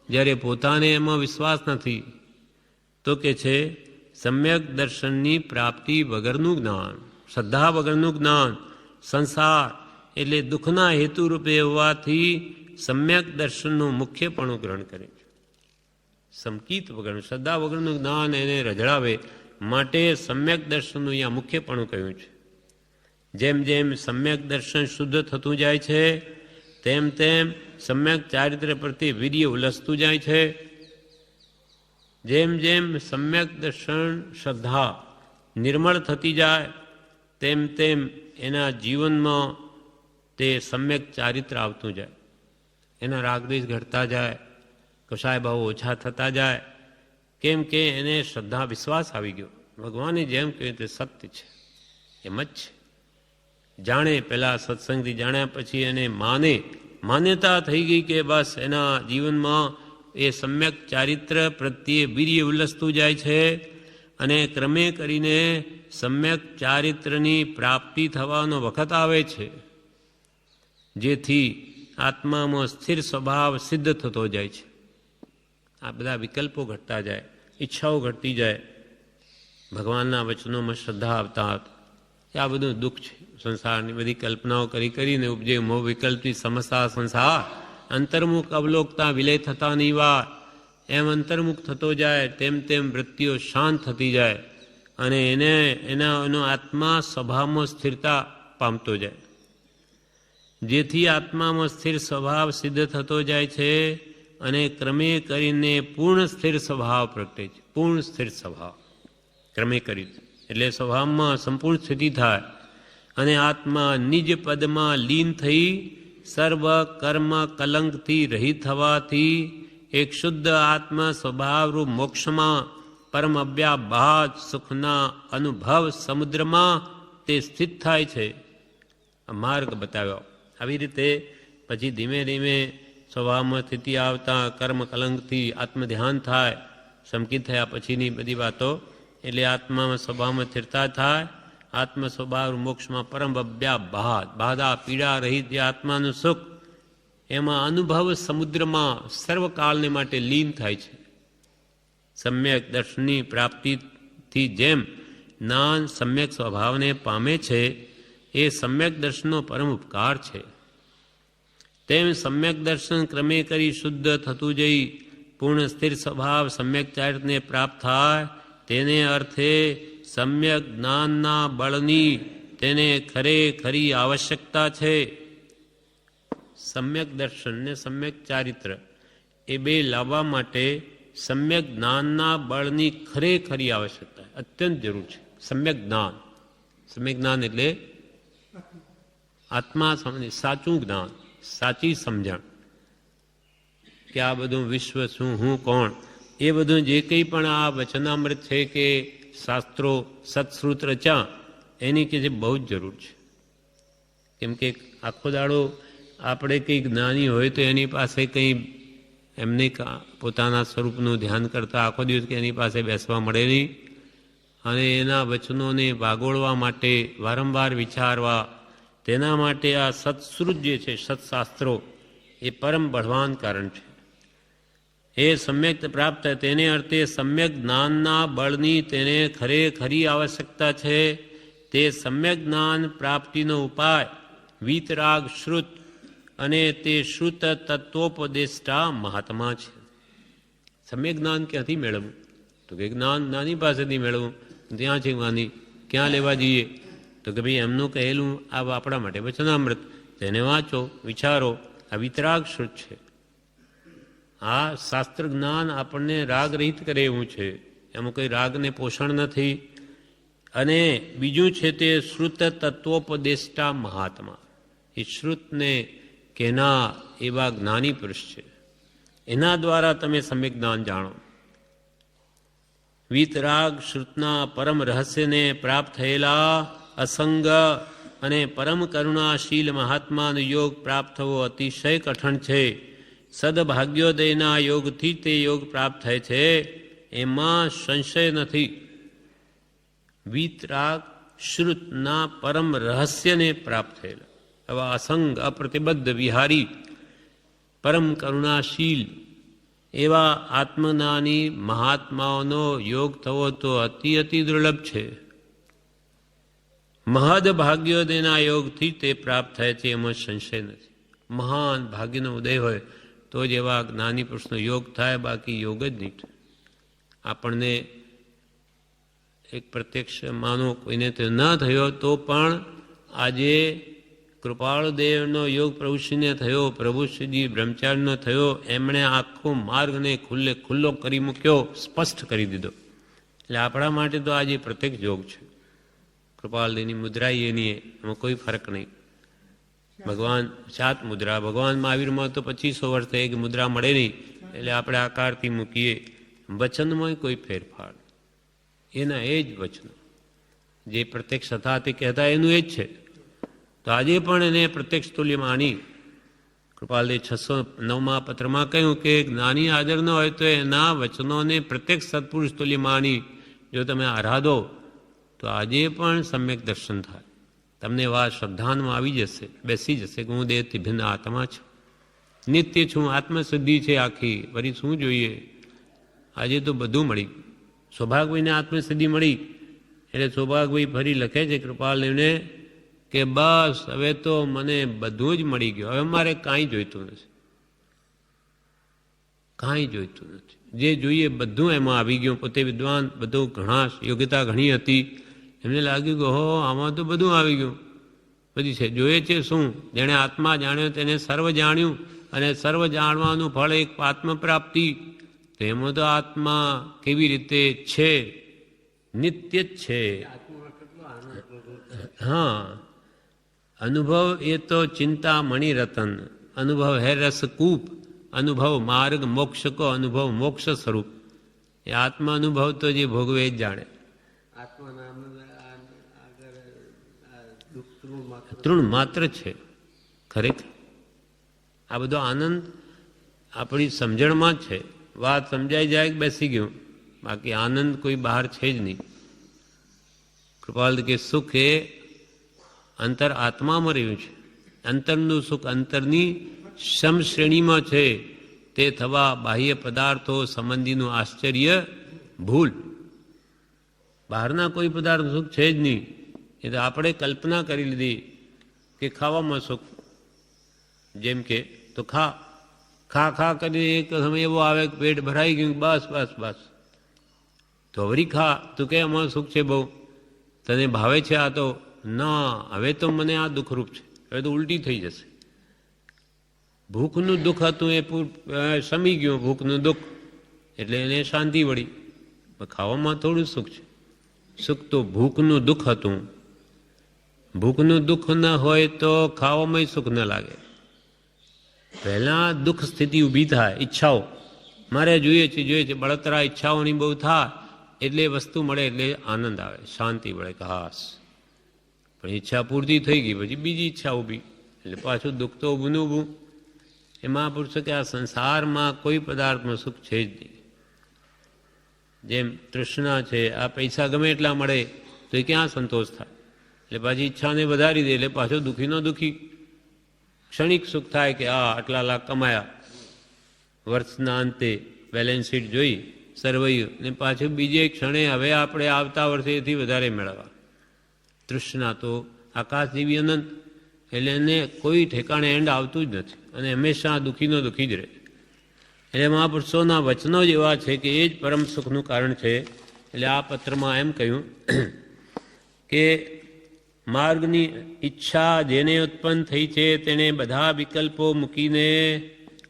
જ્યારે પોતાને એમાં વિશ્વાસ નથી. તો કે છે સમ્યક દર્શનની પ્રાપ્તિ વગરનું જ્ઞાન, શ્રદ્ધા વગરનું જ્ઞાન, સંસાર એટલે દુઃખના હેતુરૂપે હોવાથી સમ્યક દર્શનનું મુખ્યપણું ગ્રહણ કરે છે. સંકિત વગરનું, શ્રદ્ધા વગરનું જ્ઞાન એને રજડાવે માટે સમ્યક દર્શનનું અહીંયા મુખ્યપણું કહ્યું છે. જેમ જેમ સમ્યક દર્શન શુદ્ધ થતું જાય છે તેમ તેમ સમ્યક ચારિત્ર પ્રત્યે વીર્ય ઉલસતું જાય છે. જેમ જેમ સમ્યક દર્શન શ્રદ્ધા નિર્મળ થતી જાય તેમ તેમ એના જીવનમાં તે સમ્યક ચારિત્ર આવતું જાય, એના રાગદ્વેષ ઘટતા જાય, કશાય ભાવ ઓછા થતા જાય. કેમ કે એને શ્રદ્ધા વિશ્વાસ આવી ગયો, ભગવાને જેમ કહ્યું તે સત્ય છે એમ જ છે. જાણે પહેલાં સત્સંગથી જાણ્યા પછી એને માન્યતા થઈ ગઈ કે બસ એના જીવનમાં એ સમ્યક ચારિત્ર પ્રત્યે વીર્ય ઉલ્લસતું જાય છે અને ક્રમે કરીને સમ્યક ચારિત્રની પ્રાપ્તિ થવાનો વખત આવે છે, જેથી આત્મામાં સ્થિર સ્વભાવ સિદ્ધ થતો જાય છે. આ બધા વિકલ્પો ઘટતા જાય, ઈચ્છાઓ ઘટતી જાય, ભગવાનના વચનોમાં શ્રદ્ધા આવતા આ બધું દુઃખ છે. સંસારની બધી કલ્પનાઓ કરીને ઉપજે મોહ વિકલ્પથી સમસ્તા સંસાર, અંતર્મુખ અવલોકતા વિલય થતા ની વાર. એમ અંતર્મુખ થતો જાય તેમ તેમ વૃત્તિઓ શાંત થતી જાય અને એનો આત્મા સ્વભાવમાં સ્થિરતા પામતો જાય, જેથી આત્મામાં સ્થિર સ્વભાવ સિદ્ધ થતો જાય છે અને ક્રમે કરીને પૂર્ણ સ્થિર સ્વભાવ પ્રગટે છે. પૂર્ણ સ્થિર સ્વભાવ ક્રમે કરી એટલે સ્વભાવમાં સંપૂર્ણ સ્થિતિ થાય અને આત્મા નિજ પદમાં લીન થઈ સર્વ કર્મ કલંકથી રહિત થવાથી એક શુદ્ધ આત્મા સ્વભાવરૂપ મોક્ષમાં પરમ અવ્યાભાત સુખના અનુભવ સમુદ્રમાં તે સ્થિત થાય છે. આ માર્ગ બતાવ્યો. આવી રીતે પછી ધીમે ધીમે સ્વભાવમાં સ્થિતિ આવતા કર્મ કલંકથી આત્મધ્યાન થાય. સંકિત થયા પછીની બધી વાતો એટલે આત્મામાં સ્વભાવમાં સ્થિરતા થાય. આત્મ સ્વભાવ મોક્ષમાં પરમ અવ્યાભાત બાધા પીડા રહિત જે આત્માનું સુખ એમાં અનુભવ સમુદ્રમાં સર્વકાળને માટે લીન થાય છે. સમ્યક દર્શનની પ્રાપ્તિથી જેમ જ્ઞાન સમ્યક સ્વભાવને પામે છે એ સમ્યક દર્શનનો પરમ ઉપકાર છે. તેમ સમ્યક દર્શન ક્રમે કરી શુદ્ધ થતું જઈ પૂર્ણ સ્થિર સ્વભાવ સમ્યક ચારિત્રને પ્રાપ્ત થાય. તેને અર્થે સમ્યક જ્ઞાનના બળની તેને ખરેખરી આવશ્યકતા છે. સમ્યક દર્શન ને સમ્યક ચારિત્ર એ બે લાવવા માટે સમ્યક જ્ઞાનના બળની ખરેખરી આવશ્યકતા અત્યંત જરૂર છે. સમ્યક જ્ઞાન એટલે આત્મા સાચું જ્ઞાન, સાચી સમજણ કે આ બધું વિશ્વ શું, હું કોણ, એ બધું જે કંઈ પણ આ વચનામૃત છે કે શાસ્ત્રો સત્શ્રુત રચા એની કે જે બહુ જ જરૂર છે. કેમ કે આખો દાડો આપણે કંઈ જ્ઞાની હોય તો એની પાસે કંઈ એમને પોતાના સ્વરૂપનું ધ્યાન કરતા આખો દિવસ કે એની પાસે બેસવા મળે નહીં અને એના વચનોને વાગોળવા માટે વારંવાર વિચારવા, તેના માટે આ સત્શ્રુત જે છે સત્શાસ્ત્રો એ પરમ બળવાન કારણ છે. એ સમ્યક પ્રાપ્ત થાય તેને અર્થે સમ્યક જ્ઞાનના બળની તેને ખરેખરી આવશ્યકતા છે. તે સમ્યક જ્ઞાન પ્રાપ્તિનો ઉપાય વીતરાગ શ્રુત અને તે શ્રુત તત્વોપદેષ્ટા મહાત્મા છે. સમ્યક જ્ઞાન ક્યાંથી મેળવવું? તો કે જ્ઞાન જ્ઞાની પાસેથી મેળવવું. ત્યાં છે જ્ઞાની, ક્યાં લેવા જઈએ? તો કે ભાઈ એમનું કહેલું આ આપણા માટે વચનામૃત, તેને વાંચો, વિચારો. આ વિતરાગ શ્રુત છે. આ શાસ્ત્ર જ્ઞાન આપણને રાગ રહિત કરે એવું છે, એમાં કોઈ રાગને પોષણ નથી. અને બીજું છે તે શ્રુત તત્વોપદેષ્ટા મહાત્મા. એ શ્રુતને કેના એવા જ્ઞાની પુરુષ છે, એના દ્વારા તમે સમ્યક જ્ઞાન જાણો. વીતરાગ શ્રુતના પરમ રહસ્યને પ્રાપ્ત થયેલા અસંગ અને પરમ કરુણાશીલ મહાત્માનો યોગ પ્રાપ્ત થવો અતિશય કઠણ છે. સદભાગ્યોદયના યોગથી તે યોગ પ્રાપ્ત થાય છે, એમાં સંશય નથી. વીતરાગ શ્રુતના પરમ રહસ્યને પ્રાપ્ત થયેલા એવા અસંગ અપ્રતિબદ્ધ વિહારી પરમ કરુણાશીલ એવા આત્મજ્ઞાની મહાત્માઓનો યોગ થવો તો અતિ દુર્લભ છે. મહદ ભાગ્યોદયના યોગથી તે પ્રાપ્ત થાય છે, એમાં સંશય નથી. મહાન ભાગ્યનો ઉદય હોય તો જ એવા જ્ઞાની પુરુષનો યોગ થાય, બાકી યોગ જ નહીં થાય. આપણને એક પ્રત્યક્ષ માનો કોઈને તો ન થયો તો પણ આજે કૃપાળુદેવનો યોગ પ્રભુશ્રીને થયો, પ્રભુશ્રીજી બ્રહ્મચારીનો થયો, એમણે આખો માર્ગને ખુલ્લો કરી મૂક્યો, સ્પષ્ટ કરી દીધો. એટલે આપણા માટે તો આજે પ્રત્યક્ષ યોગ છે. કૃપાળદેવની મુદ્રા એની, એમાં કોઈ ફરક નહીં. ભગવાન 7 મુદ્રા, ભગવાન મહાવીરમાં તો 2500 વર્ષ એક મુદ્રા મળે નહીં, એટલે આપણે આકારથી મૂકીએ. વચનમાં કોઈ ફેરફાર, એના એ જ વચનો જે પ્રત્યક્ષ હતા તે કહેતા એનું એ જ છે. તો આજે પણ એને પ્રત્યક્ષ તુલ્ય માની. કૃપાલદેવ 609મા પત્રમાં કહ્યું કે જ્ઞાની હાજર ન હોય તો એના વચનોને પ્રત્યક્ષ સત્પુરુષ તુલ્ય માની જો તમે આરાધો તો આજે પણ સમ્યક દર્શન થાય. તમને વાત શ્રદ્ધાનમાં આવી જશે, બેસી જશે કે હું દેહથી ભિન્ન આત્મા છું, નિત્ય છું, આત્મશુદ્ધિ છે આખી, ફરી શું જોઈએ. આજે તો બધું મળી ગયું. સૌભાગભાઈને આત્મસિદ્ધિ મળી એટલે સૌભાગભાઈ ફરી લખે છે કૃપાલદેવને કે બસ હવે તો મને બધું જ મળી ગયું, હવે મારે કાંઈ જોઈતું નથી, કાંઈ જોઈતું નથી. જે જોઈએ બધું એમાં આવી ગયું. પોતે વિદ્વાન, બધું ઘણા યોગ્યતા ઘણી હતી, એમને લાગ્યું કે હો આમાં તો બધું આવી ગયું. પછી છે જોઈએ છે શું? જેણે આત્મા જાણ્યો તેને સર્વ જાણ્યું, અને સર્વ જાણવાનું ફળ એક આત્મપ્રાપ્તિ. તો એમાં તો આત્મા કેવી રીતે છે? નિત્ય જ છે. હા, અનુભવ એ તો ચિંતા મણિરતન, અનુભવ હે રસકૂપ, અનુભવ માર્ગ મોક્ષ કો, અનુભવ મોક્ષ સ્વરૂપ. એ આત્મા અનુભવ તો જે ભોગવે જ જાણે. તૃણ માત્ર છે ખરેખર. આ બધો આનંદ આપણી સમજણમાં જ છે. વાત સમજાઈ જાય કે બેસી ગયું, બાકી આનંદ કોઈ બહાર છે જ નહીં. કૃપાલ કે સુખ એ અંતર આત્મામાં રહ્યું છે. અંતરનું સુખ અંતરની સમશ્રેણીમાં છે. તે થવા બાહ્ય પદાર્થો સંબંધીનું આશ્ચર્ય ભૂલ. બહારના કોઈ પદાર્થ સુખ છે જ નહીં. એ તો આપણે કલ્પના કરી લીધી કે ખાવામાં સુખ, જેમ કે તો ખા કરી એક સમય એવો આવે કે પેટ ભરાઈ ગયું, બસ બસ બસ તો વળી ખા. તું કે આમાં સુખ છે બહુ, તને ભાવે છે આ તો ના, હવે તો મને આ દુઃખરૂપ છે, હવે તો ઉલટી થઈ જશે. ભૂખનું દુઃખ હતું એ શમી ગયું, ભૂખનું દુઃખ એટલે એને શાંતિ વળી. ખાવામાં થોડું સુખ છે. સુખ તો ભૂખનું દુઃખ હતું. ભૂખનું દુઃખ ન હોય તો ખાવામાં સુખ ન લાગે. પહેલાં દુઃખ સ્થિતિ ઊભી થાય, ઈચ્છાઓ મારે જોઈએ છે, બળતરા ઈચ્છાઓની બહુ થાય એટલે વસ્તુ મળે એટલે આનંદ આવે, શાંતિ મળે કે હાસ. પણ ઈચ્છા પૂર્તિ થઈ ગઈ પછી બીજી ઈચ્છા ઊભી એટલે પાછું દુઃખ તો ઊભું ને ઊભું. એ મહાપુરુષો કે આ સંસારમાં કોઈ પદાર્થમાં સુખ છે જ નહીં. જેમ તૃષ્ણા છે, આ પૈસા ગમે એટલા મળે તો એ ક્યાં સંતોષ થાય, એટલે પાછી ઈચ્છાને વધારી દે એટલે પાછો દુઃખીનો દુઃખી. ક્ષણિક સુખ થાય કે આટલા લાખ કમાયા, વર્ષના અંતે બેલેન્સ શીટ જોઈ સરવૈયું ને પાછું બીજે ક્ષણે હવે આપણે આવતા વર્ષે એથી વધારે મેળવવા. તૃષ્ણા તો આકાશ જેવી અનંત, એટલે એને કોઈ ઠેકાણે એન્ડ આવતું જ નથી, અને હંમેશા દુઃખીનો દુઃખી જ રહે. એટલે મહાપુરુષોના વચનો જ એવા છે કે એ જ પરમ સુખનું કારણ છે. એટલે આ પત્રમાં એમ કહ્યું કે માર્ગની ઈચ્છા જેને ઉત્પન્ન થઈ છે તેણે બધા વિકલ્પો મૂકીને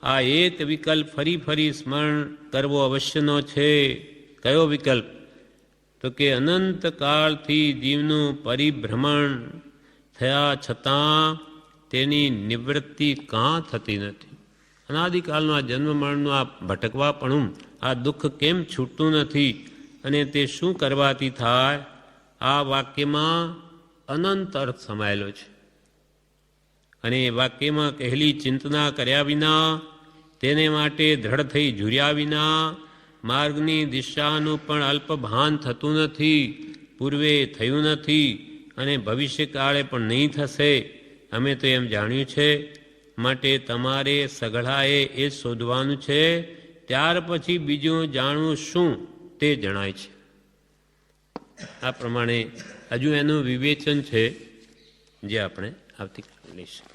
આ એક વિકલ્પ ફરી સ્મરણ કરવો અવશ્યનો છે. કયો વિકલ્પ? તો કે અનંત કાળથી જીવનું પરિભ્રમણ થયા છતાં તેની નિવૃત્તિ કાં થતી નથી. અનાદિકાળનું આ જન્મ મરણનું આ ભટકવાપણું, આ દુઃખ કેમ છૂટતું નથી, અને તે શું કરવાથી થાય? આ વાક્યમાં અનંત અર્થ સમાયેલો છે. અને એ વાક્યમાં કહેલી ચિંતના કર્યા વિના, તેને માટે દ્રઢ થઈ ઝૂર્યા વિના માર્ગની દિશાનું પણ અલ્પ ભાન થતું નથી, પૂર્વે થયું નથી અને ભવિષ્યકાળે પણ નહીં થશે. અમે તો એમ જાણ્યું છે. માટે તમારે સઘળાએ એ શોધવાનું છે, ત્યાર પછી બીજું જાણવું શું તે જણાય છે. આ પ્રમાણે હજુ એનું વિવેચન છે જે આપણે આવતીકાલે લઈશું.